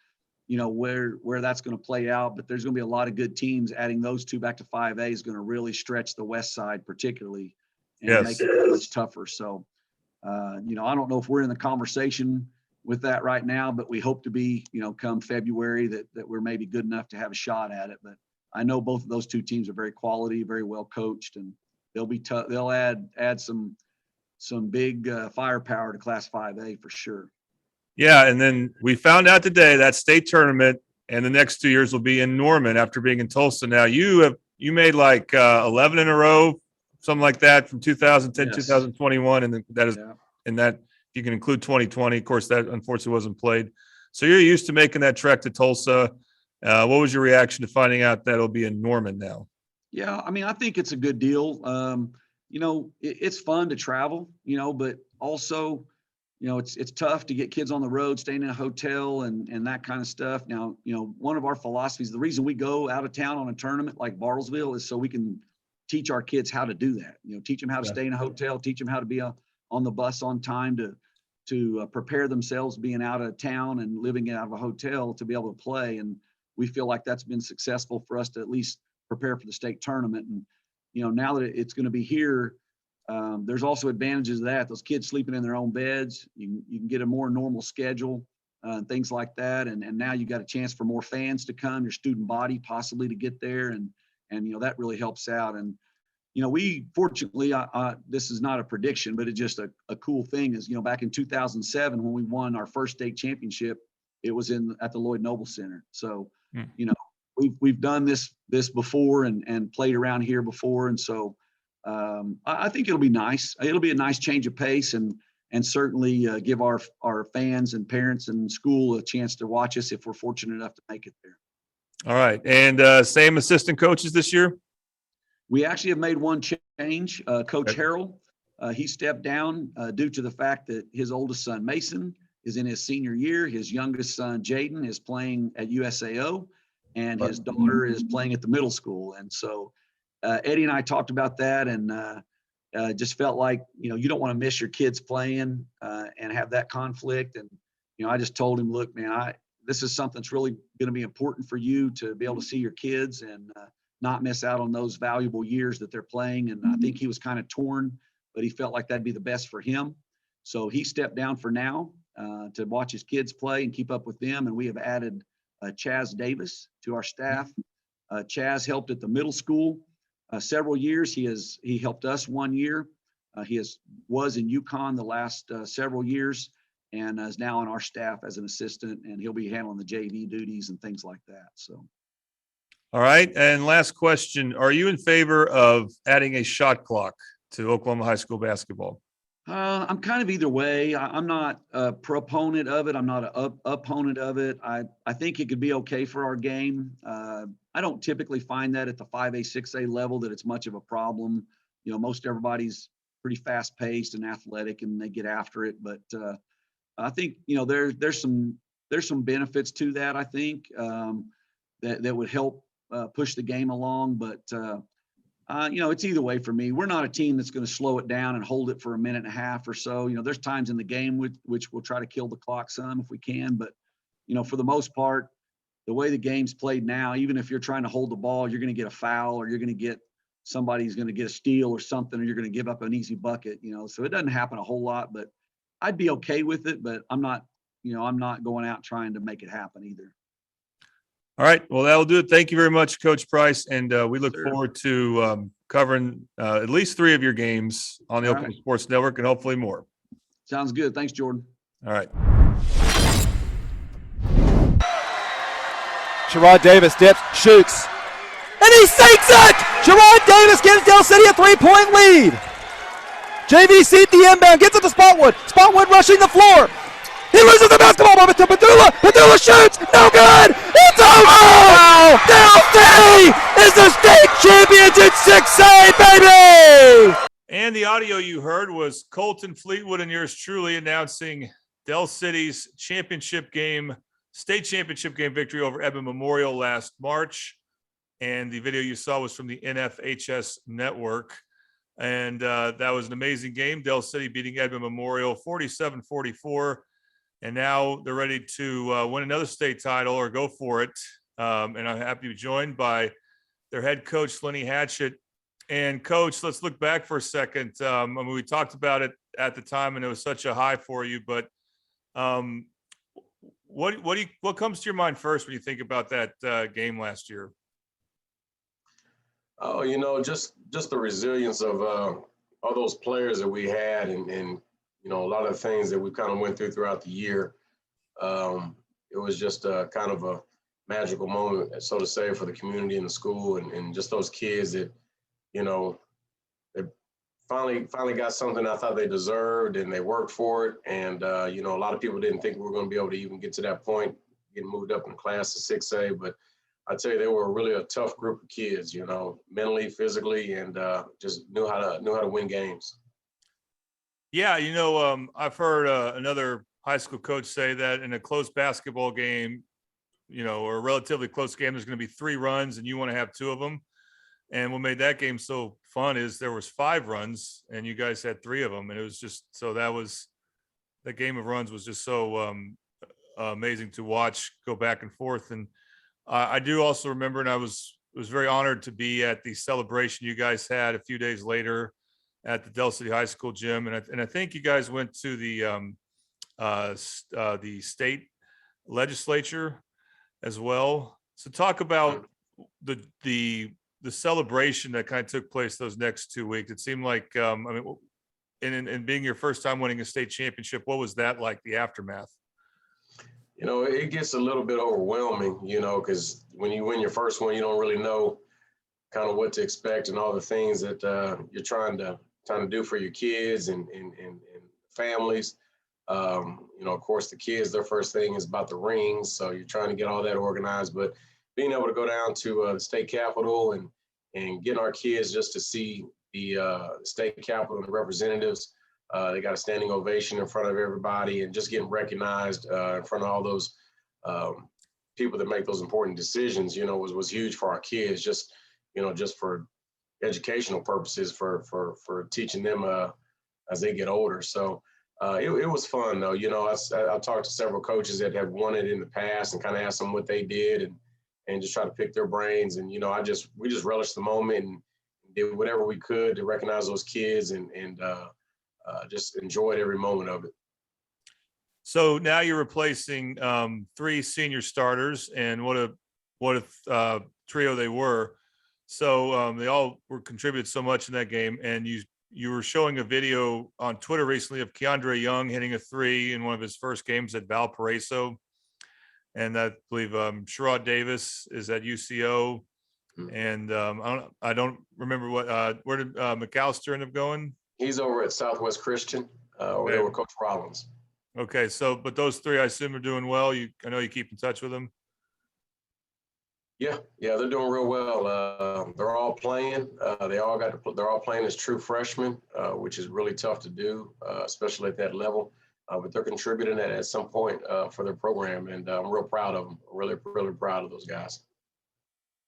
where that's going to play out, but there's going to be a lot of good teams. Adding those two back to 5A is going to really stretch the West Side particularly and make it that much tougher. So, I don't know if we're in the conversation with that right now, but we hope to be, come February that we're maybe good enough to have a shot at it. But I know both of those two teams are very quality, very well coached, and they'll be tough. They'll add some big firepower to Class 5A for sure. Yeah, and then we found out today that state tournament and the next 2 years will be in Norman after being in Tulsa. Now you made like 11 in a row, something like that from 2010, yes. 2021, and then that is and that you can include 2020. Of course, that unfortunately wasn't played. So you're used to making that trek to Tulsa. What was your reaction to finding out that it'll be in Norman now? Yeah, I mean, I think it's a good deal. It's fun to travel, but also, it's tough to get kids on the road, staying in a hotel and that kind of stuff. Now, one of our philosophies, the reason we go out of town on a tournament like Bartlesville is so we can teach our kids how to do that. Teach them how to stay in a hotel, teach them how to be on the bus on time to prepare themselves being out of town and living out of a hotel to be able to play. And we feel like that's been successful for us to at least prepare for the state tournament. And, now that it's going to be here, there's also advantages of that. Those kids sleeping in their own beds, you can get a more normal schedule and things like that. And now you got a chance for more fans to come, your student body possibly to get there. And that really helps out. And, we fortunately, this is not a prediction, but it's just a cool thing is, back in 2007, when we won our first state championship, it was at the Lloyd Noble Center. So, we've done this before and played around here before. And so I think it'll be nice. It'll be a nice change of pace and certainly give our fans and parents and school a chance to watch us if we're fortunate enough to make it there. All right. And same assistant coaches this year? We actually have made one change. Coach Harrell, he stepped down due to the fact that his oldest son, Mason, is in his senior year. His youngest son, Jaden, is playing at USAO, and his daughter is playing at the middle school. And so Eddie and I talked about that and just felt like, you don't want to miss your kids playing and have that conflict. And, I just told him, look, man, this is something that's really going to be important for you to be able to see your kids and not miss out on those valuable years that they're playing. And I think he was kind of torn, but he felt like that'd be the best for him. So he stepped down for now to watch his kids play and keep up with them. And we have added Chaz Davis to our staff. Chaz helped at the middle school several years. He helped us 1 year. He was in UConn the last several years and is now on our staff as an assistant, and he'll be handling the JV duties and things like that. So. All right. And last question, are you in favor of adding a shot clock to Oklahoma high school basketball? I'm kind of either way. I'm not a proponent of it. I'm not an opponent of it. I think it could be okay for our game. I don't typically find that at the 5A, 6A level that it's much of a problem. Most everybody's pretty fast paced and athletic and they get after it. But I think, there's some benefits to that, I think, that would help push the game along. But it's either way for me. We're not a team that's going to slow it down and hold it for a minute and a half or so. There's times in the game which we'll try to kill the clock some if we can. But, for the most part, the way the game's played now, even if you're trying to hold the ball, you're going to get a foul or you're going to get somebody's going to get a steal or something, or you're going to give up an easy bucket, so it doesn't happen a whole lot, but I'd be okay with it, but I'm not going out trying to make it happen either. All right. Well, that'll do it. Thank you very much, Coach Price. And we look forward to covering at least 3 of your games on the Oklahoma Sports Network and hopefully more. Sounds good. Thanks, Jordan. All right. Sherrod Davis dips, shoots, and he sinks it! Sherrod Davis gives Del City a 3-point lead. JVC at the inbound, gets it to Spotwood. Spotwood rushing the floor. He loses the basketball moment to Padula. Padula shoots, no good! It's over! Del City is the state champions in 6A, baby! And the audio you heard was Colton Fleetwood and yours truly announcing Del City's championship game, state championship game victory over Edmond Memorial last March. And the video you saw was from the NFHS network. And that was an amazing game. Del City beating Edmond Memorial 47-44. And now they're ready to win another state title or go for it. And I'm happy to be joined by their head coach, Lenny Hatchett. And Coach, let's look back for a second. I mean, we talked about it at the time, and it was such a high for you. But what comes to your mind first when you think about that game last year? Oh, you know, just the resilience of all those players that we had, and you know, a lot of the things that we kind of went through throughout the year. It was just kind of a magical moment, so to say, for the community and the school, and just those kids that, you know, they finally got something I thought they deserved, and they worked for it. And you know, a lot of people didn't think we were going to be able to even get to that point, getting moved up in class to 6A, but I tell you, they were really a tough group of kids, you know, mentally, physically, and just knew how to win games. Yeah, you know, I've heard another high school coach say that in a close basketball game, you know, or a relatively close game, there's going to be 3 runs and you want to have 2 of them. And what made that game so fun is there was 5 runs and you guys had 3 of them. And it was just, so the game of runs was just so amazing to watch go back and forth. And I do also remember, and I was very honored to be at the celebration you guys had a few days later at the Del City High School gym, and I think you guys went to the state legislature as well. So talk about the celebration that kind of took place those next 2 weeks. It seemed like, I mean, in being your first time winning a state championship, what was that like, the aftermath? You know, it gets a little bit overwhelming, you know, because when you win your first one, you don't really know kind of what to expect and all the things that you're trying to do for your kids and families. You know, of course, the kids, their first thing is about the rings. So you're trying to get all that organized. But being able to go down to the state capitol and getting our kids just to see the state capitol and the representatives, they got a standing ovation in front of everybody, and just getting recognized in front of all those people that make those important decisions, you know, was huge for our kids, just, you know, just for educational purposes, for teaching them as they get older. So it was fun though. You know, I talked to several coaches that have won it in the past and kind of asked them what they did and just try to pick their brains. And, you know, we just relished the moment and did whatever we could to recognize those kids and just enjoyed every moment of it. So now you're replacing 3 senior starters, and what a trio they were. So they all contributed so much in that game, and you were showing a video on Twitter recently of Keandre Young hitting a 3 in one of his first games at Valparaiso, and I believe Sherrod Davis is at UCO, and I don't remember where did McAllister end up going? He's over at Southwest Christian, over there with Coach Rollins. Okay, so but those 3, I assume, are doing well. I know you keep in touch with them. Yeah, they're doing real well. They're all playing. They're all playing as true freshmen, which is really tough to do, especially at that level. But they're contributing at some point for their program, and I'm real proud of them. Really, really proud of those guys.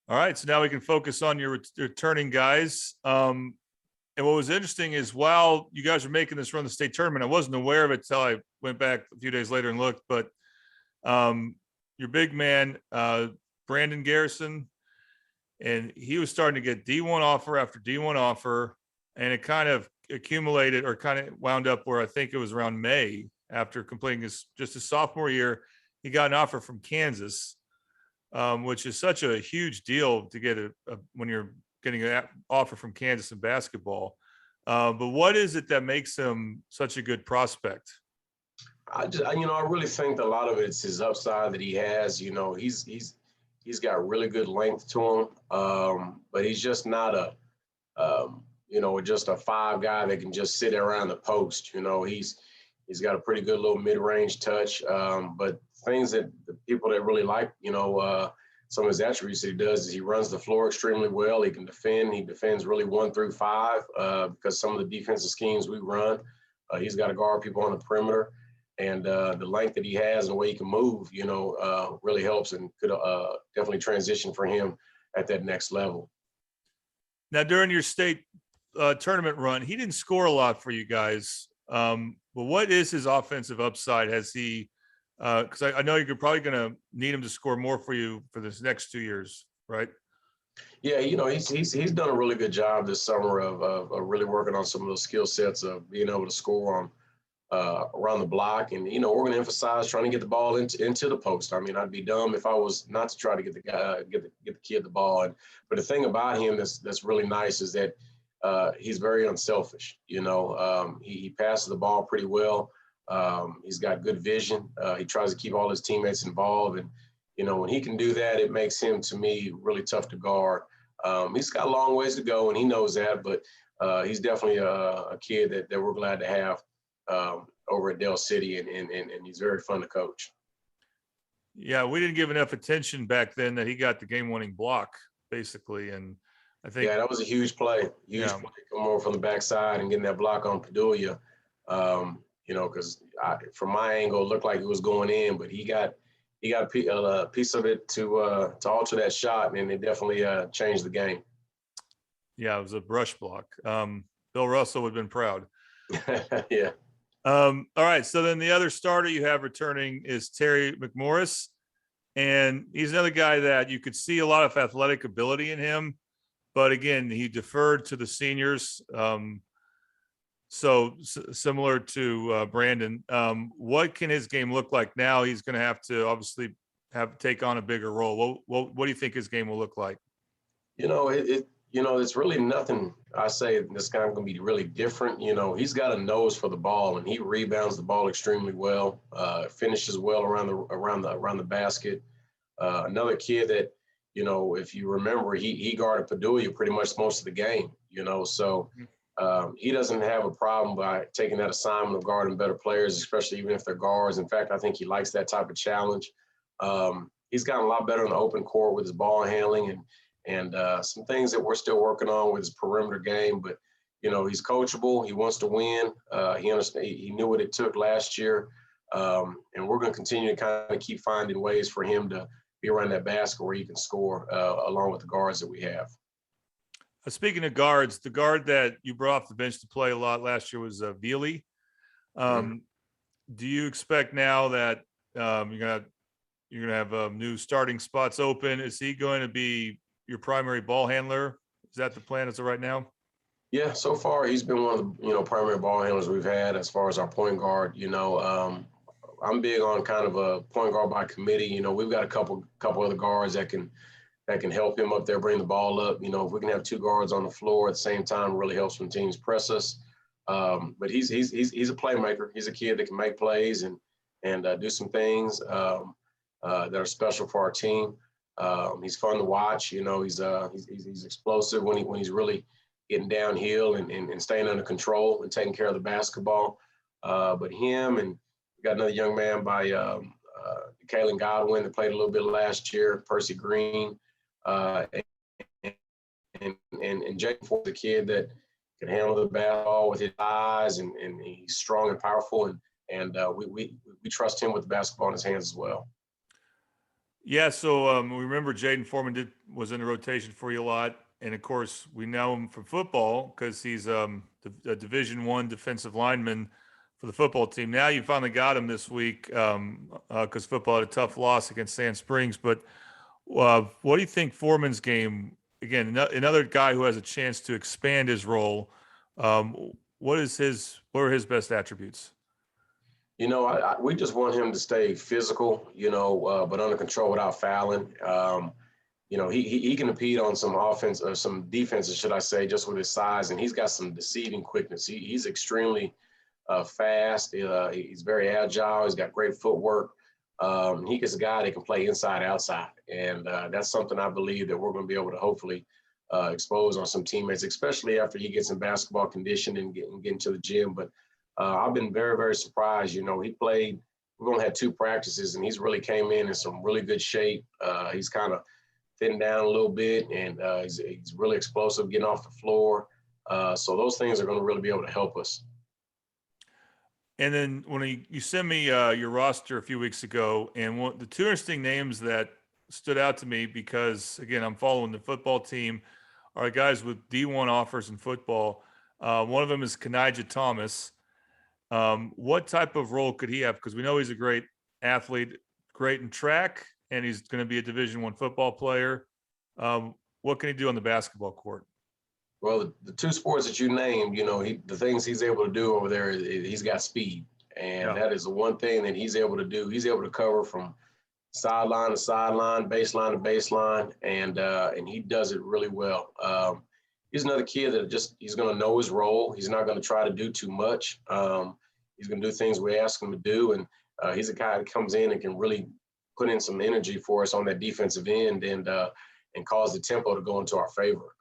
All right, so now we can focus on your returning guys. And what was interesting is while you guys were making this run the state tournament, I wasn't aware of it until I went back a few days later and looked. But your big man, Brandon Garrison, and he was starting to get D1 offer after D1 offer, and it kind of accumulated or kind of wound up where I think it was around May, after completing his sophomore year, he got an offer from Kansas, which is such a huge deal to get when you're getting an offer from Kansas in basketball. But what is it that makes him such a good prospect? I really think that a lot of it's his upside that he has. He's got really good length to him, but he's just not just a 5 guy that can just sit around the post. He's got a pretty good little mid-range touch, but things that the people that really like, some of his attributes that he does is he runs the floor extremely well. He can defend. He defends really 1 through 5 because some of the defensive schemes we run, he's got to guard people on the perimeter. And the length that he has and the way he can move, really helps and could definitely transition for him at that next level. Now, during your state tournament run, he didn't score a lot for you guys. But what is his offensive upside? Has he because I know you're probably going to need him to score more for you for this next 2 years, right? Yeah, he's done a really good job this summer of really working on some of those skill sets of being able to score on around the block. And, we're going to emphasize trying to get the ball into the post. I mean, I'd be dumb if I was not to try to get the kid the ball. But the thing about him that's really nice is that he's very unselfish. He passes the ball pretty well. He's got good vision. He tries to keep all his teammates involved. And, when he can do that, it makes him, to me, really tough to guard. He's got a long ways to go, and he knows that. But he's definitely a kid that we're glad to have over at Dell City, and he's very fun to coach. Yeah, we didn't give enough attention back then that he got the game-winning block, basically. And I think that was a huge play. Huge play coming over from the backside and getting that block on Padulia. Because from my angle, it looked like it was going in, but he got a piece of it to alter that shot, and it definitely changed the game. Yeah, it was a brush block. Bill Russell would have been proud. Yeah. All right. So then the other starter you have returning is Terry McMorris. And he's another guy that you could see a lot of athletic ability in him. But again, he deferred to the seniors. So similar to Brandon, what can his game look like now? He's going to have to obviously take on a bigger role. What do you think his game will look like? It's really nothing I say this guy going to be really different. He's got a nose for the ball, and he rebounds the ball extremely well, finishes well around the basket. Another kid that, if you remember, he guarded Padulia pretty much most of the game, so he doesn't have a problem by taking that assignment of guarding better players, especially even if they're guards. In fact, I think he likes that type of challenge. He's gotten a lot better in the open court with his ball handling and some things that we're still working on with his perimeter game. But, he's coachable. He wants to win. He knew what it took last year. And we're going to continue to kind of keep finding ways for him to be around that basket where he can score along with the guards that we have. Speaking of guards, the guard that you brought off the bench to play a lot last year was Veely. Do you expect now that you're gonna have new starting spots open? Is he going to be your primary ball handler? Is that the plan as of right now? Yeah, so far he's been one of the primary ball handlers we've had as far as our point guard. I'm big on kind of a point guard by committee. We've got a couple other guards that can help him up there, bring the ball up. If we can have 2 guards on the floor at the same time, it really helps when teams press us. But he's a playmaker. He's a kid that can make plays and do some things that are special for our team. He's fun to watch. He's explosive when he's really getting downhill and staying under control and taking care of the basketball. But him and we got another young man by Kalen Godwin that played a little bit last year, Percy Green. And Jake Ford, the kid that can handle the basketball with his eyes, and he's strong and powerful, and we trust him with the basketball in his hands as well. Yeah, so we remember Jaden Foreman was in the rotation for you a lot, and of course we know him from football because he's a Division I defensive lineman for the football team. Now you finally got him this week because football had a tough loss against Sand Springs, but. What do you think Foreman's game, again, another guy who has a chance to expand his role, what are his best attributes? We just want him to stay physical, but under control without fouling. He can compete on some offense or some defenses, should I say, just with his size, and he's got some deceiving quickness. He's extremely fast. He's very agile. He's got great footwork. He's a guy that can play inside, outside. And that's something I believe that we're going to be able to hopefully expose on some teammates, especially after he gets in basketball condition and get into the gym. But I've been very, very surprised. He played, we've only had 2 practices, and he's really came in some really good shape. He's kind of thinned down a little bit, and he's really explosive getting off the floor. So those things are going to really be able to help us. And then when you sent me your roster a few weeks ago, and the 2 interesting names that stood out to me, because again, I'm following the football team, are guys with D1 offers in football. One of them is Kenijah Thomas. What type of role could he have? Because we know he's a great athlete, great in track, and he's going to be a Division I football player. What can he do on the basketball court? Well, the 2 sports that you named, the things he's able to do over there, he's got speed. And that is the one thing that he's able to do. He's able to cover from sideline to sideline, baseline to baseline, and he does it really well. He's another kid that he's going to know his role. He's not going to try to do too much. He's going to do things we ask him to do. And he's a guy that comes in and can really put in some energy for us on that defensive end and cause the tempo to go into our favor.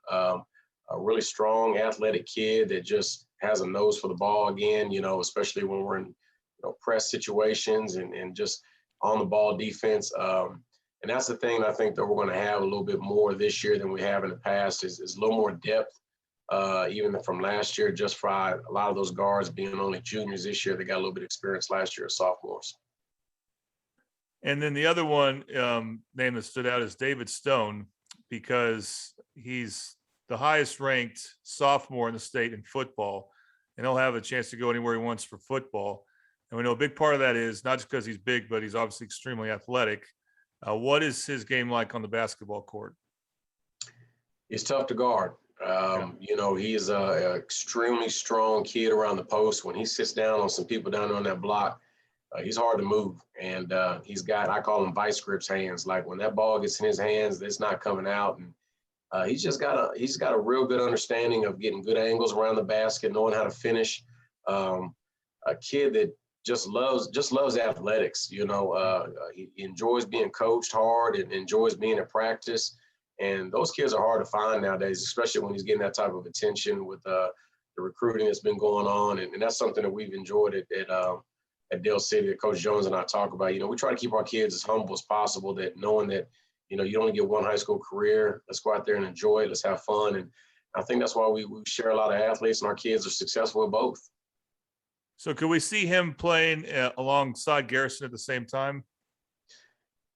A really strong, athletic kid that just has a nose for the ball again, especially when we're in press situations and just on the ball defense. And that's the thing I think that we're going to have a little bit more this year than we have in the past is a little more depth, even from last year, just for a lot of those guards being only juniors this year. They got a little bit of experience last year as sophomores. And then the other one name that stood out is David Stone, because he's the highest ranked sophomore in the state in football, and he'll have a chance to go anywhere he wants for football. And we know a big part of that is not just because he's big, but he's obviously extremely athletic. What is his game like on the basketball court? He's tough to guard. He is an extremely strong kid around the post. When he sits down on some people down on that block, he's hard to move. And he's got, I call him vice grips hands. Like when that ball gets in his hands, it's not coming out. And he's got a real good understanding of getting good angles around the basket, knowing how to finish. A kid that just loves athletics. He enjoys being coached hard and enjoys being at practice. And those kids are hard to find nowadays, especially when he's getting that type of attention with the recruiting that's been going on. And that's something that we've enjoyed at Dale City that Coach Jones and I talk about. We try to keep our kids as humble as possible, that knowing that, you only get one high school career. Let's go out there and enjoy it. Let's have fun. And I think that's why we share a lot of athletes, and our kids are successful at both. So could we see him playing alongside Garrison at the same time?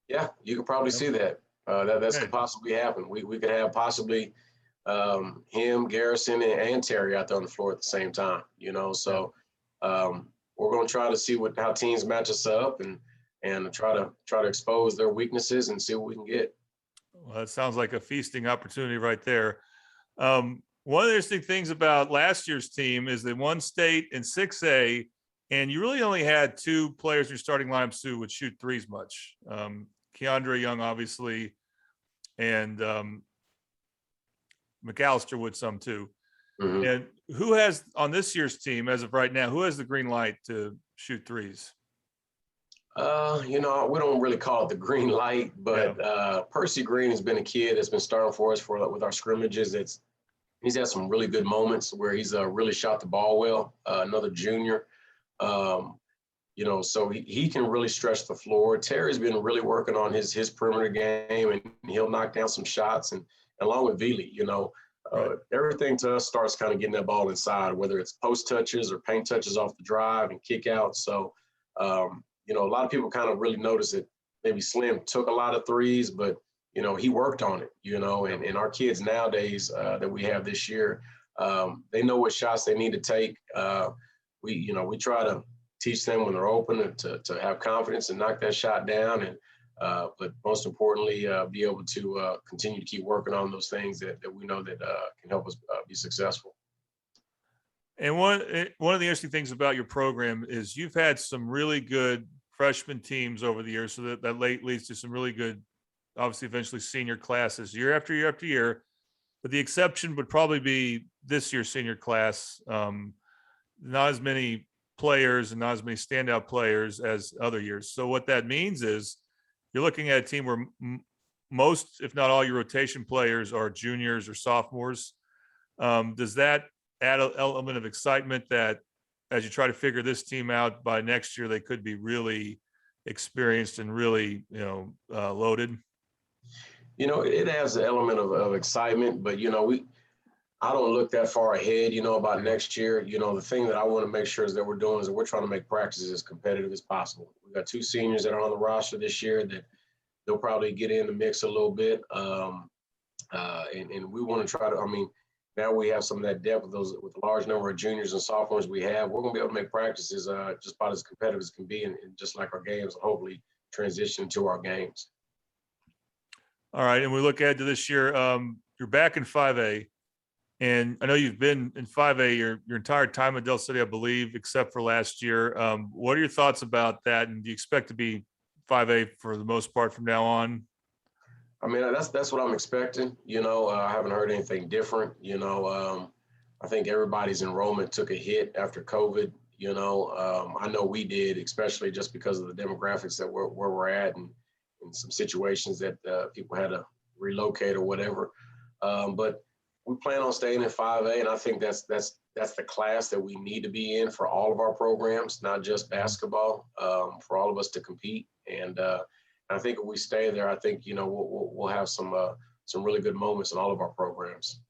Yeah, you could probably see that. That could possibly happen. We could have possibly him, Garrison, and Terry out there on the floor at the same time. So we're going to try to see how teams match us up and try to expose their weaknesses and see what we can get. Well, that sounds like a feasting opportunity right there. One of the interesting things about last year's team is they won state in 6A, and you really only had 2 players in your starting lineups who would shoot threes much. Keandre Young, obviously, and McAllister would some too. Mm-hmm. And who has, on this year's team, as of right now, who has the green light to shoot threes? We don't really call it the green light, but Percy Green has been a kid that's been starting for us with our scrimmages. He's had some really good moments where he's really shot the ball well. Another junior, so he can really stretch the floor. Terry's been really working on his perimeter game, and he'll knock down some shots. And along with Vili, everything to us starts kind of getting that ball inside, whether it's post touches or paint touches off the drive and kick out. So, a lot of people kind of really notice that maybe Slim took a lot of threes, but, he worked on it, and our kids nowadays that we have this year, they know what shots they need to take. We try to teach them when they're open to have confidence and knock that shot down. And, but most importantly, be able to continue to keep working on those things that we know that can help us be successful. And one of the interesting things about your program is you've had some really good freshman teams over the years, so that leads to some really good, obviously eventually senior classes year after year after year. But the exception would probably be this year's senior class. Not as many players and not as many standout players as other years. So what that means is you're looking at a team where most, if not all, your rotation players are juniors or sophomores. Does that add an element of excitement that as you try to figure this team out by next year, they could be really experienced and really, loaded? It adds an element of excitement, but, I don't look that far ahead, about next year. The thing that I want to make sure is that we're doing is that we're trying to make practices as competitive as possible. We've got 2 seniors that are on the roster this year that they'll probably get in the mix a little bit. And we want to try to, now we have some of that depth with the large number of juniors and sophomores we have. We're going to be able to make practices just about as competitive as can be, and just like our games, hopefully transition to our games. All right. And we look ahead to this year. You're back in 5A. And I know you've been in 5A your entire time at Del City, I believe, except for last year. What are your thoughts about that? And do you expect to be 5A for the most part from now on? That's what I'm expecting. I haven't heard anything different. I think everybody's enrollment took a hit after COVID. I know we did, especially just because of the demographics that where we're at, and in some situations that people had to relocate or whatever. But we plan on staying in 5A, and I think that's the class that we need to be in for all of our programs, not just basketball, for all of us to compete. And I think if we stay there, I think we'll have some really good moments in all of our programs.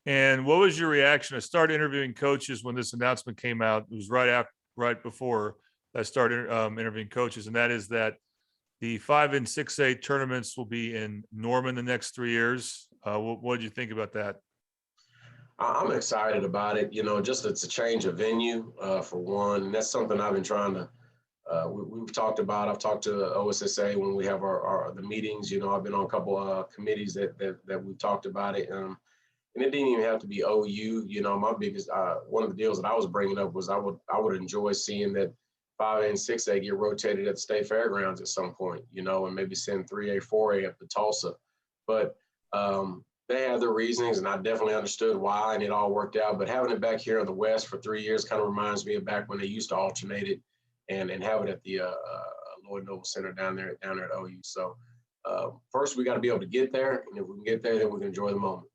And what was your reaction? I started interviewing coaches when this announcement came out. It was right before I started interviewing coaches, and that is that the 5 and 6A tournaments will be in Norman the next 3 years. What did you think about that? I'm excited about it. Just it's a change of venue for one, and that's something I've been trying to. We've talked about. I've talked to OSSA when we have the meetings. I've been on a couple committees that we've talked about it, and it didn't even have to be OU. My biggest one of the deals that I was bringing up was I would enjoy seeing that 5A and 6A get rotated at the state fairgrounds at some point. And maybe send 3A, 4A up to Tulsa, but they had their reasonings, and I definitely understood why, and it all worked out. But having it back here in the West for 3 years kind of reminds me of back when they used to alternate it and have it at the Lloyd Noble Center down there at OU. So first we got to be able to get there, and if we can get there, then we can enjoy the moment.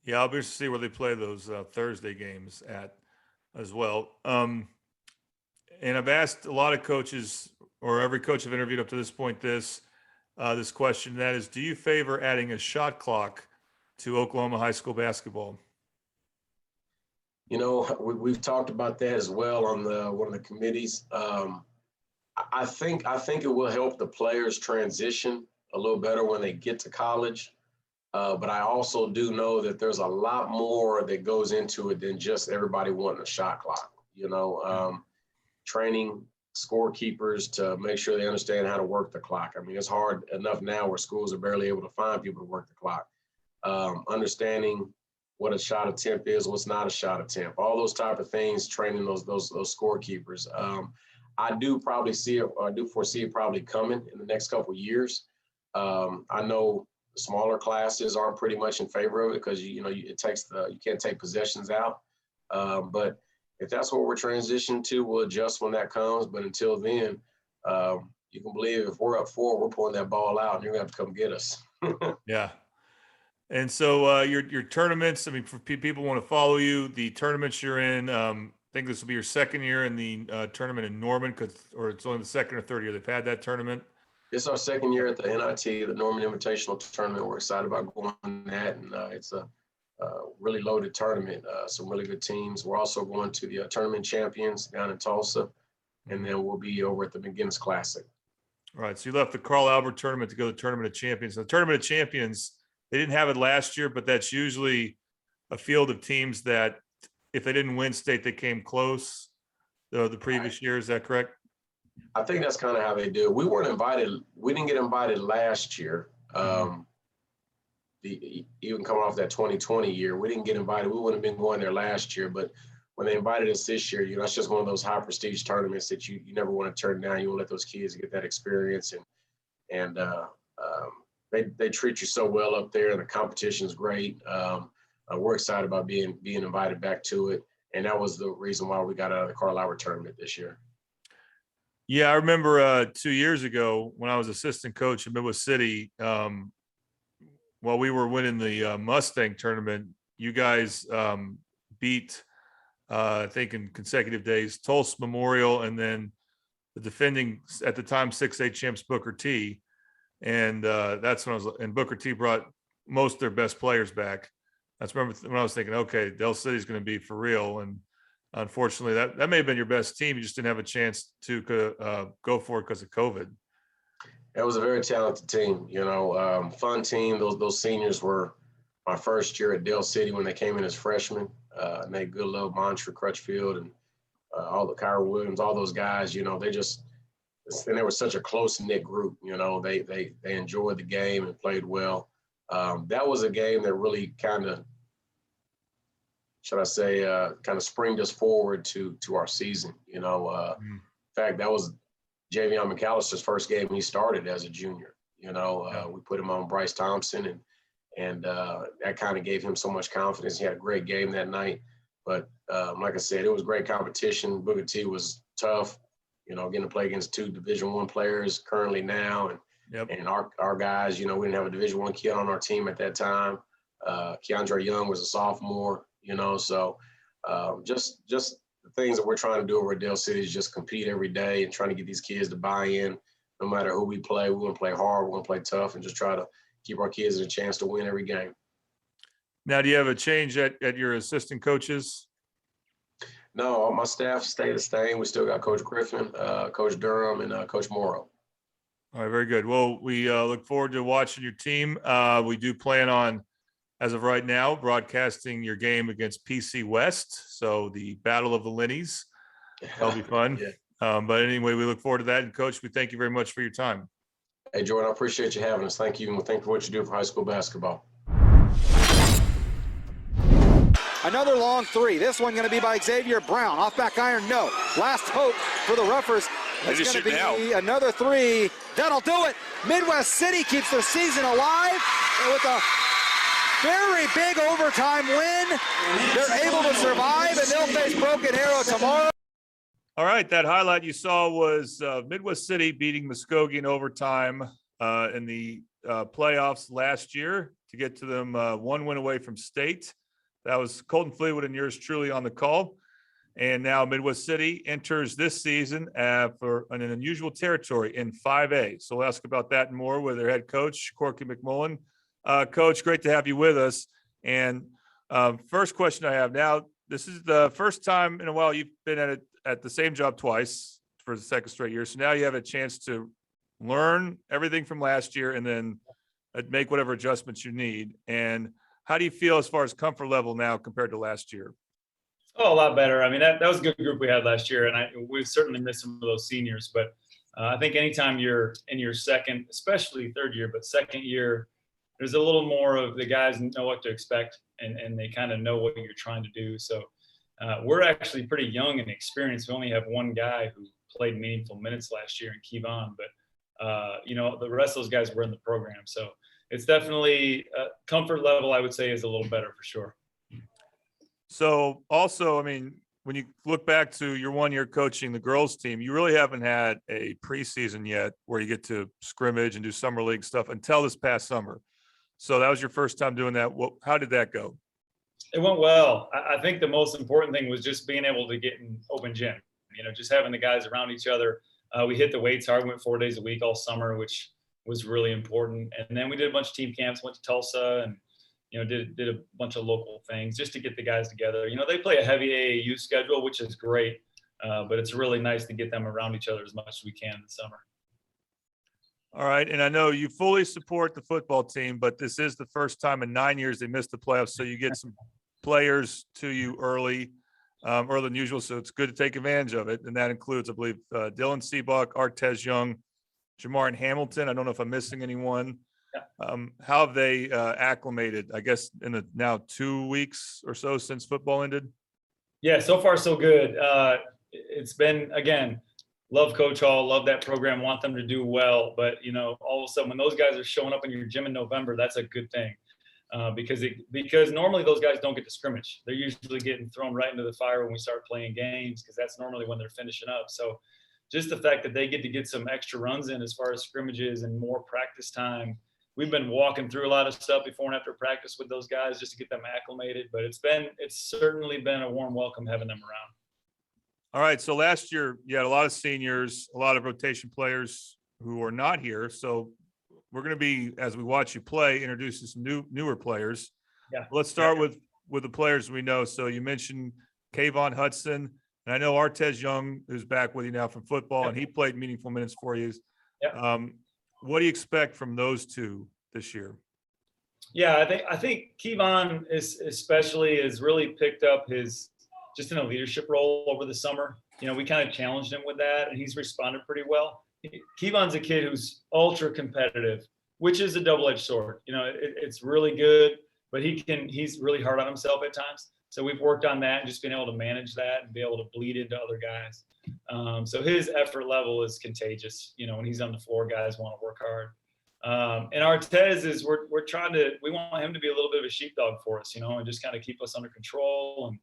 Yeah, I'll be interested to see where they play those Thursday games at as well. And I've asked a lot of coaches, or every coach I've interviewed up to this point, this question, that is, do you favor adding a shot clock to Oklahoma high school basketball? We've talked about that as well on one of the committees. I think it will help the players transition a little better when they get to college. But I also do know that there's a lot more that goes into it than just everybody wanting a shot clock. Training scorekeepers to make sure they understand how to work the clock. It's hard enough now where schools are barely able to find people to work the clock. Understanding what a shot attempt is, what's not a shot attempt, all those type of things, training those scorekeepers. I do foresee it probably coming in the next couple of years. I know the smaller classes are pretty much in favor of it because you can't take possessions out. But if that's what we're transitioning to, we'll adjust when that comes. But until then, you can believe if we're up 4, we're pulling that ball out, and you're gonna have to come get us. Yeah. And so your tournaments, for people who want to follow you, the tournaments you're in, I think this will be your second year in the tournament in Norman, or it's only the second or third year they've had that tournament. It's our second year at the NIT, the Norman Invitational Tournament. We're excited about going on that, and it's a really loaded tournament, some really good teams. We're also going to the Tournament Champions down in Tulsa, and then we'll be over at the McGinnis Classic. All right, so you left the Carl Albert Tournament to go to the Tournament of Champions. The Tournament of Champions, they didn't have it last year, but that's usually a field of teams that if they didn't win state, they came close the previous year. Is that correct? I think that's kind of how they do it. We weren't invited. We didn't get invited last year. Even coming off that 2020 year, we didn't get invited. We wouldn't have been going there last year. But when they invited us this year, that's just one of those high prestige tournaments that you never want to turn down. You want to let those kids get that experience, and they treat you so well up there, and the competition is great. We're excited about being invited back to it. And that was the reason why we got out of the Carl Albert tournament this year. Yeah, I remember 2 years ago when I was assistant coach in Midwest City, while we were winning the Mustang tournament, you guys beat, I think in consecutive days, Tulsa Memorial and then the defending, at the time, 6A champs Booker T. And that's when and Booker T brought most of their best players back. That's when I was thinking, okay, Del City's going to be for real. And unfortunately, that may have been your best team. You just didn't have a chance to go for it because of COVID. It was a very talented team, fun team. Those seniors were my first year at Del City when they came in as freshmen. Nate Goodlow, Montre Crutchfield, and all the Kyra Williams, all those guys, they were such a close-knit group. They enjoyed the game and played well. That was a game that really kind of, springed us forward to our season. In fact, that was Javion McAllister's first game he started as a junior. We put him on Bryce Thompson, and that kind of gave him so much confidence. He had a great game that night. But like I said, it was great competition. Booker T was tough, getting to play against 2 Division I players currently now. And our guys, we didn't have a Division I kid on our team at that time. Keandre Young was a sophomore, so just the things that we're trying to do over at Del City is just compete every day and trying to get these kids to buy in. No matter who we play, we want to play hard, we want to play tough, and just try to keep our kids a chance to win every game. Now, do you have a change at your assistant coaches? No, all my staff stay the same. We still got Coach Griffin, Coach Durham, and Coach Morrow. All right, very good. Well, we look forward to watching your team. We do plan on, as of right now, broadcasting your game against PC West. So the Battle of the Lennys. That'll be fun. Yeah. But anyway, we look forward to that. And Coach, we thank you very much for your time. Hey, Jordan, I appreciate you having us. Thank you. And thank you for what you do for high school basketball. Another long three. This one going to be by Xavier Brown. Off back iron, no. Last hope for the Ruffers. It's going to be another three. That'll do it. Midwest City keeps their season alive with a very big overtime win. They're able to survive, and they'll face Broken Arrow tomorrow. All right, that highlight you saw was Midwest City beating Muskogee in overtime in the playoffs last year to get to them 1 win away from state. That was Colton Fleetwood and yours truly on the call. And now Midwest City enters this season for an unusual territory in 5A. So we'll ask about that and more with their head coach, Corky Mcmullen. Coach, great to have you with us. And first question I have now, this is the first time in a while you've been at the same job twice for the second straight year. So now you have a chance to learn everything from last year and then make whatever adjustments you need. And how do you feel as far as comfort level now compared to last year? Oh, a lot better. I mean, that was a good group we had last year, and we've certainly missed some of those seniors. But I think anytime you're in your second, especially third year, but second year, there's a little more of the guys know what to expect, and they kind of know what you're trying to do. So we're actually pretty young and experienced. We only have one guy who played meaningful minutes last year in Kevon, but the rest of those guys were in the program. So it's definitely comfort level, I would say, is a little better for sure. So also, I mean, when you look back to your 1 year coaching the girls team, you really haven't had a preseason yet where you get to scrimmage and do summer league stuff until this past summer. So that was your first time doing that. How did that go? It went well. I think the most important thing was just being able to get in open gym, just having the guys around each other. We hit the weights hard, went 4 days a week all summer, which was really important. And then we did a bunch of team camps, went to Tulsa and, did a bunch of local things just to get the guys together. They play a heavy AAU schedule, which is great, but it's really nice to get them around each other as much as we can in the summer. All right. And I know you fully support the football team, but this is the first time in 9 years they missed the playoffs. So you get some players to you earlier than usual. So it's good to take advantage of it. And that includes, I believe, Dylan Seabuck, Artez Young, Jamar and Hamilton. I don't know if I'm missing anyone. How have they acclimated, I guess, in the now 2 weeks or so since football ended? Yeah, so far so good. It's been, again, love Coach Hall, love that program, want them to do well. But, all of a sudden when those guys are showing up in your gym in November, that's a good thing. because normally those guys don't get to scrimmage. They're usually getting thrown right into the fire when we start playing games, because that's normally when they're finishing up. So just the fact that they get some extra runs in as far as scrimmages and more practice time. We've been walking through a lot of stuff before and after practice with those guys just to get them acclimated, but it's certainly been a warm welcome having them around. All right. So last year you had a lot of seniors, a lot of rotation players who are not here. So we're going to be, as we watch you play, introducing some newer players. Yeah. Let's start with the players we know. So you mentioned Kayvon Hudson, and I know Artez Young, who's back with you now from football, and he played meaningful minutes for you. Yeah. What do you expect from those two this year? Yeah, I think Kayvon especially has really picked up his just in a leadership role over the summer. We kind of challenged him with that, and he's responded pretty well. Kayvon's a kid who's ultra competitive, which is a double-edged sword. It's really good, but he's really hard on himself at times. So we've worked on that and just been able to manage that and be able to bleed into other guys. So his effort level is contagious. When he's on the floor, guys want to work hard. And Artez is we want him to be a little bit of a sheepdog for us, and just kind of keep us under control. And,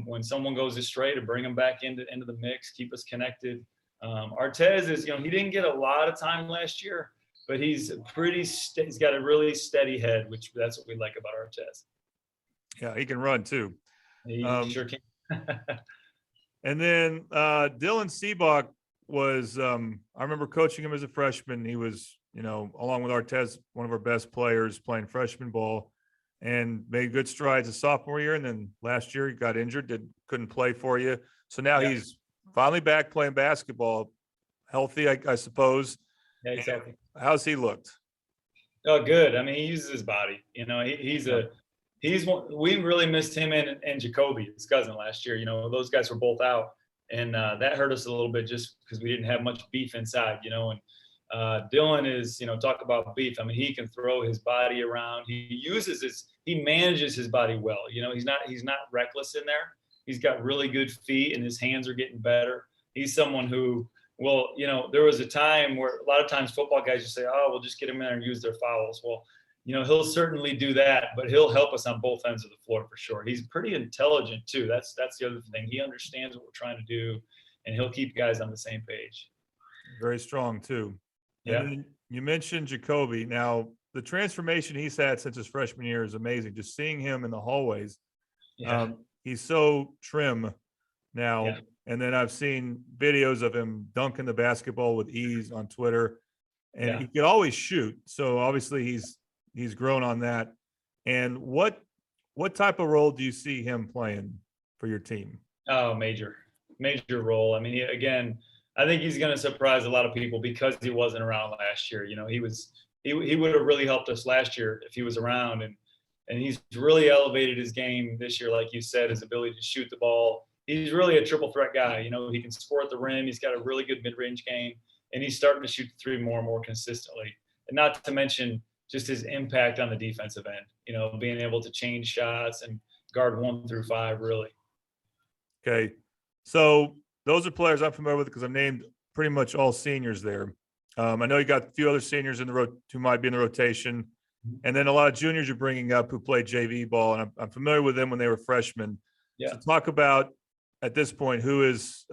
when someone goes astray, to bring him back into the mix, keep us connected. Artez is, he didn't get a lot of time last year, but he's he's got a really steady head, which that's what we like about Artez. Yeah, he can run too. He sure can. And then Dylan Seabach was, I remember coaching him as a freshman. He was, along with Artez, one of our best players playing freshman ball, and made good strides his sophomore year. And then last year he got injured, couldn't play for you. So now he's finally back playing basketball, healthy, I suppose. Yeah, he's healthy. How's he looked? Oh, good. I mean, he uses his body. We really missed him and Jacoby, his cousin, last year. Those guys were both out, and that hurt us a little bit just because we didn't have much beef inside. And Dylan is, talk about beef. I mean, he can throw his body around. He manages his body well. He's not reckless in there. He's got really good feet, and his hands are getting better. He's someone who there was a time where a lot of times football guys just say, oh, we'll just get him in there and use their fouls. Well, he'll certainly do that, but he'll help us on both ends of the floor for sure. He's pretty intelligent too. That's the other thing. He understands what we're trying to do, and he'll keep guys on the same page. Very strong too. Yeah. And you mentioned Jacoby. Now, the transformation he's had since his freshman year is amazing. Just seeing him in the hallways. Yeah. He's so trim now. Yeah. And then I've seen videos of him dunking the basketball with ease on Twitter, and he could always shoot. So obviously he's grown on that. And what type of role do you see him playing for your team? Oh, major role. I mean, I think he's going to surprise a lot of people because he wasn't around last year. He would have really helped us last year if he was around, and he's really elevated his game this year. Like you said, his ability to shoot the ball. He's really a triple threat guy. He can score at the rim. He's got a really good mid-range game, and he's starting to shoot the three more and more consistently. And not to mention just his impact on the defensive end, being able to change shots and guard 1 through 5, really. Okay. So those are players I'm familiar with because I've named pretty much all seniors there. I know you got a few other seniors who might be in the rotation, and then a lot of juniors you're bringing up who played JV ball, and I'm familiar with them when they were freshmen. Yeah. So talk about, at this point, who has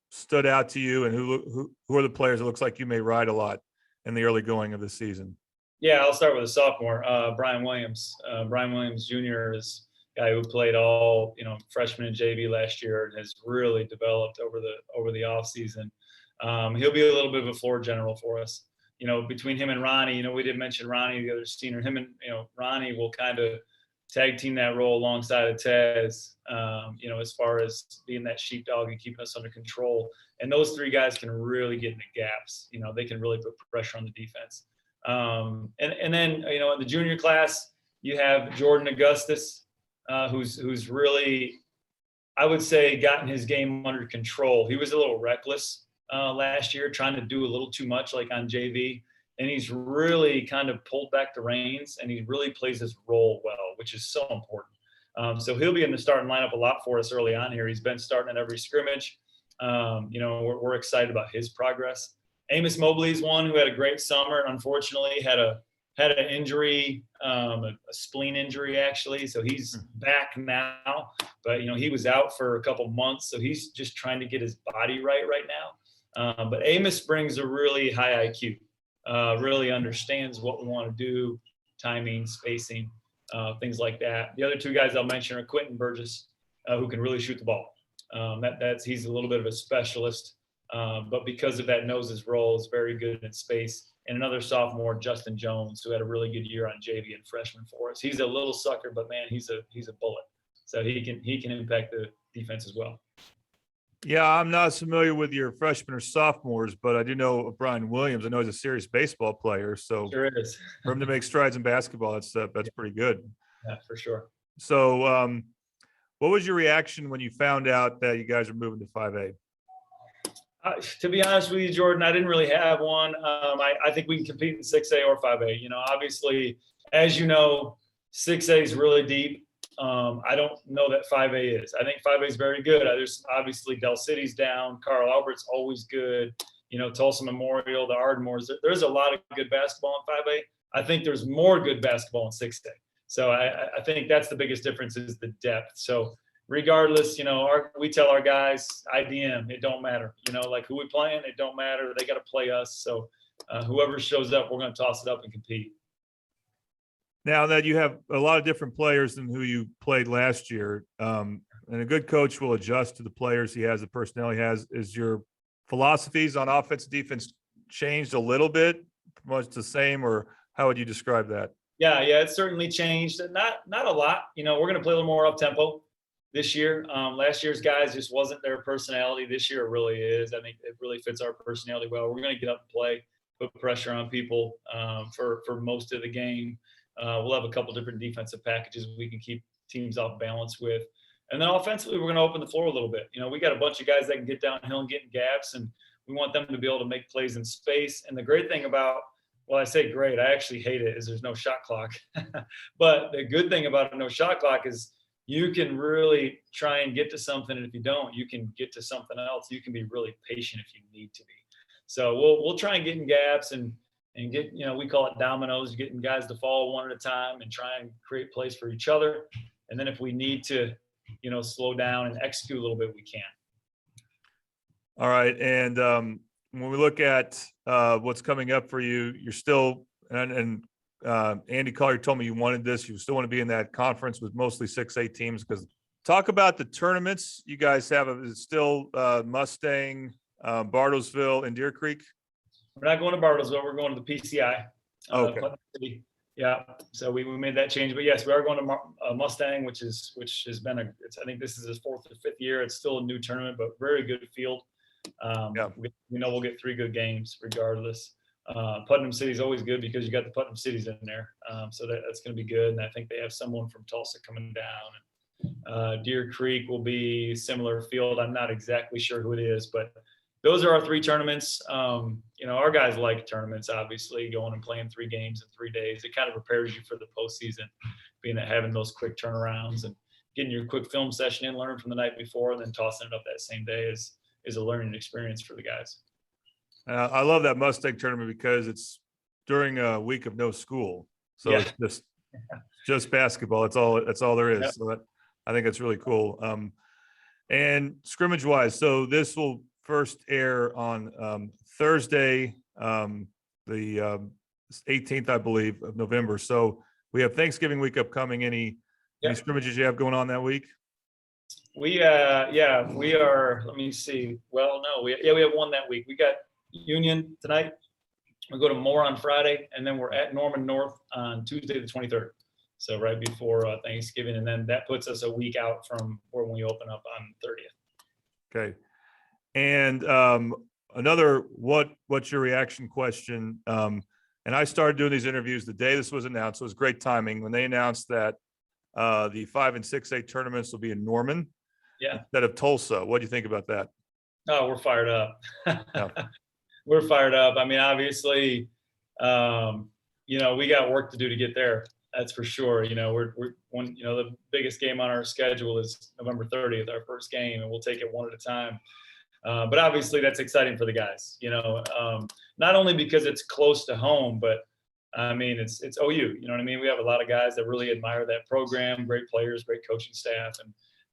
stood out to you, and who are the players it looks like you may ride a lot in the early going of the season? Yeah, I'll start with a sophomore, Brian Williams. Brian Williams Jr. is a guy who played all freshman and JV last year and has really developed over the offseason. He'll be a little bit of a floor general for us. Between him and Ronnie, we did mention Ronnie, the other senior. Him and Ronnie will kind of tag team that role alongside of Tez, as far as being that sheepdog and keeping us under control. And those three guys can really get in the gaps. They can really put pressure on the defense. And then, in the junior class, you have Jordan Augustus, who's really, I would say, gotten his game under control. He was a little reckless last year, trying to do a little too much like on JV. And he's really kind of pulled back the reins, and he really plays his role well, which is so important. So he'll be in the starting lineup a lot for us early on here. He's been starting at every scrimmage. We're excited about his progress. Amos Mobley is one who had a great summer and unfortunately had a had an injury, a spleen injury actually. So he's back now, but he was out for a couple months. So he's just trying to get his body right now. But Amos brings a really high IQ, really understands what we want to do, timing, spacing, things like that. The other two guys I'll mention are Quentin Burgess, who can really shoot the ball. He's a little bit of a specialist, but because of that, knows his role, is very good in space. And another sophomore, Justin Jones, who had a really good year on JV and freshman for us. He's a little sucker, but man, he's a bullet. So he can impact the defense as well. Yeah, I'm not familiar with your freshmen or sophomores, but I do know Brian Williams. I know he's a serious baseball player. So sure is. For him to make strides in basketball, that's pretty good. Yeah, for sure. So what was your reaction when you found out that you guys are moving to 5A? To be honest with you, Jordan, I didn't really have one. I think we can compete in 6A or 5A. Obviously, as you know, 6A is really deep. I don't know that 5A is. I think 5A is very good. There's obviously Del City's down. Carl Albert's always good. Tulsa Memorial, the Ardmores. There's a lot of good basketball in 5A. I think there's more good basketball in 6A. So I think that's the biggest difference is the depth. So regardless, we tell our guys, IDM, it don't matter. Like who we playing, it don't matter. They got to play us. So whoever shows up, we're going to toss it up and compete. Now that you have a lot of different players than who you played last year, and a good coach will adjust to the players he has, the personnel he has, is your philosophies on offense and defense changed a little bit, much the same, or how would you describe that? Yeah, it's certainly changed. Not a lot. We're going to play a little more up tempo this year. Last year's guys just wasn't their personality. This year it really is. I think it really fits our personality well. We're going to get up and play, put pressure on people for most of the game. We'll have a couple different defensive packages we can keep teams off balance with. And then offensively, we're going to open the floor a little bit. We got a bunch of guys that can get downhill and get in gaps, and we want them to be able to make plays in space. And the great thing about, well, I say great, I actually hate it, is there's no shot clock. But the good thing about a no shot clock is you can really try and get to something. And if you don't, you can get to something else. You can be really patient if you need to be. So we'll try and get in gaps and get, we call it dominoes, getting guys to fall one at a time and try and create plays for each other. And then if we need to, slow down and execute a little bit, we can. All right. And when we look at what's coming up for you, you're still, and Andy Collier told me you wanted this. You still want to be in that conference with mostly 6A teams, because talk about the tournaments you guys have. Is still Mustang, Bartlesville, and Deer Creek? We're not going to Bartlesville. We're going to the PCI. Okay. City. Yeah. So we made that change. But yes, we are going to Mustang, which has been I think this is his 4th or 5th year. It's still a new tournament, but very good field. We'll get 3 good games regardless. Putnam City is always good because you got the Putnam Cities in there. So that's going to be good. And I think they have someone from Tulsa coming down. Deer Creek will be similar field. I'm not exactly sure who it is, but those are our 3 tournaments. Our guys like tournaments, obviously, going and playing 3 games in 3 days. It kind of prepares you for the postseason, having those quick turnarounds and getting your quick film session in, learning from the night before, and then tossing it up that same day is a learning experience for the guys. I love that Mustang tournament because it's during a week of no school. So it's just basketball. That's all there is. Yep. So I think that's really cool. And scrimmage wise, so this will first air on Thursday, the 18th, I believe, of November. So we have Thanksgiving week upcoming. Any scrimmages you have going on that week? We are. Let me see. Well, no, we have one that week. We got Union tonight. We go to Moore on Friday, and then we're at Norman North on Tuesday the 23rd. So right before Thanksgiving, and then that puts us a week out from when we open up on 30th. Okay. And another what's your reaction question? And I started doing these interviews the day this was announced. So it was great timing when they announced that the 5 and 6A tournaments will be in Norman instead of Tulsa. What do you think about that? Oh, we're fired up. We're fired up. I mean, obviously, we got work to do to get there. That's for sure. The biggest game on our schedule is November 30th, our first game, and we'll take it one at a time. But obviously that's exciting for the guys, not only because it's close to home, but I mean, it's OU, you know what I mean? We have a lot of guys that really admire that program, great players, great coaching staff,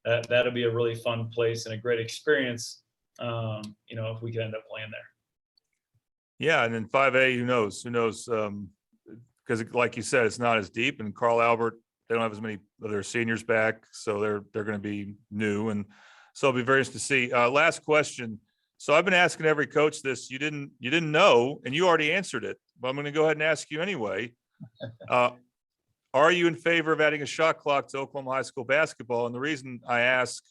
and that'll be a really fun place and a great experience, you know, if we can end up playing there. Yeah, and then 5A, who knows? Because like you said, it's not as deep, and Carl Albert, they don't have as many of their seniors back, so they're going to be new, and so it'll be very interesting to see. Last question. So I've been asking every coach this. You didn't know, and you already answered it, but I'm going to go ahead and ask you anyway. Are you in favor of adding a shot clock to Oklahoma high school basketball? And the reason I ask,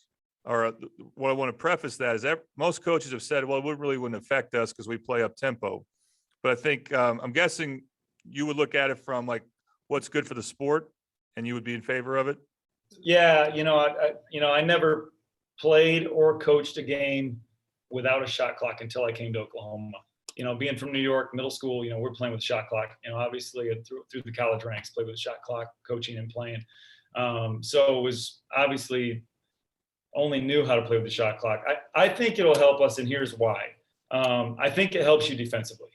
or what I want to preface that, is that most coaches have said, well, it wouldn't affect us because we play up tempo. But I think I'm guessing you would look at it from like what's good for the sport, and you would be in favor of it. Yeah, I never played or coached a game without a shot clock until I came to Oklahoma. Being from New York, middle school, we're playing with a shot clock. Obviously through the college ranks, played with a shot clock, coaching and playing. So it was obviously only knew how to play with the shot clock. I think it'll help us, and here's why. I think it helps you defensively.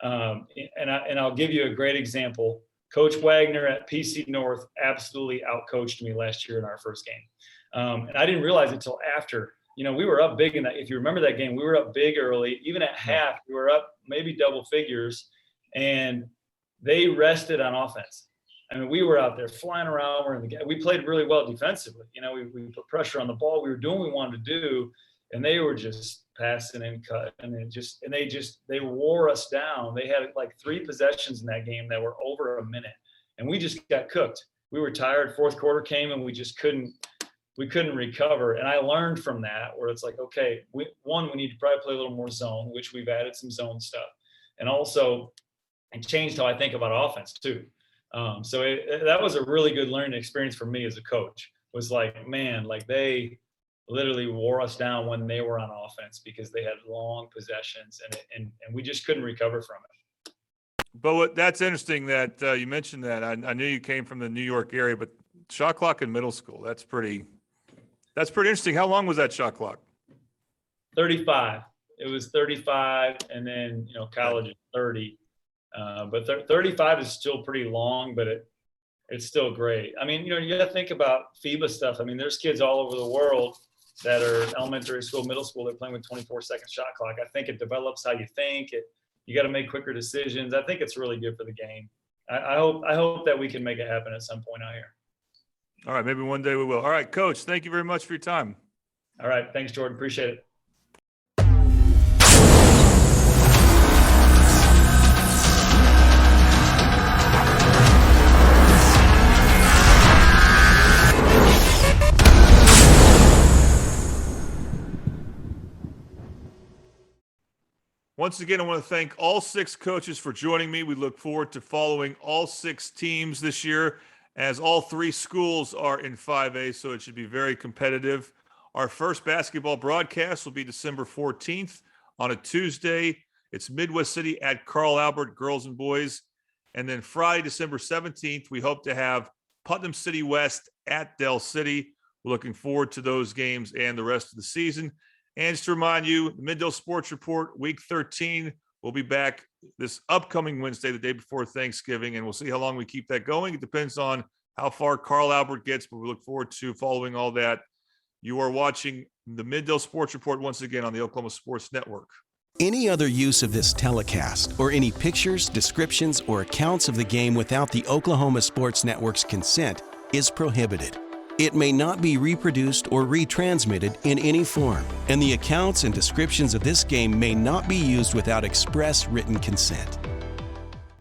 And I'll give you a great example. Coach Wagner at PC North absolutely outcoached me last year in our first game. And I didn't realize it till after. We were up big in that. If you remember that game, we were up big early. Even at half, we were up maybe double figures, and they rested on offense. I mean, we were out there flying around. We played really well defensively. We put pressure on the ball. We were doing what we wanted to do, and they were just passing and cut, and they wore us down. They had like 3 possessions in that game that were over a minute, and we just got cooked. We were tired. Fourth quarter came, and we just couldn't recover. And I learned from that, where it's like, okay, we need to probably play a little more zone, which we've added some zone stuff. And also it changed how I think about offense too. So that was a really good learning experience for me as a coach. Was like, man, like they literally wore us down when they were on offense because they had long possessions, and we just couldn't recover from it. But that's interesting that you mentioned that. I knew you came from the New York area, but shot clock in middle school, that's pretty interesting. How long was that shot clock? 35. It was 35, and then college is 30. But 35 is still pretty long, but it's still great. I mean, you got to think about FIBA stuff. I mean, there's kids all over the world that are elementary school, middle school, they're playing with 24-second shot clock. I think it develops how you think. You got to make quicker decisions. I think it's really good for the game. I hope that we can make it happen at some point out here. All right, maybe one day we will. All right, Coach, thank you very much for your time. All right, thanks, Jordan. Appreciate it. Once again, I want to thank all 6 coaches for joining me. We look forward to following all 6 teams this year, as all 3 schools are in 5A, so it should be very competitive. Our first basketball broadcast will be December 14th on a Tuesday. It's Midwest City at Carl Albert, girls and boys. And then Friday, December 17th, we hope to have Putnam City West at Dell City. We're looking forward to those games and the rest of the season. And just to remind you, the Middle Sports Report, Week 13, will be back this upcoming Wednesday, the day before Thanksgiving, and we'll see how long we keep that going. It depends on how far Carl Albert gets, but we look forward to following all that. You are watching the Middle Sports Report once again on the Oklahoma Sports Network. Any other use of this telecast or any pictures, descriptions, or accounts of the game without the Oklahoma Sports Network's consent is prohibited. It may not be reproduced or retransmitted in any form, and the accounts and descriptions of this game may not be used without express written consent.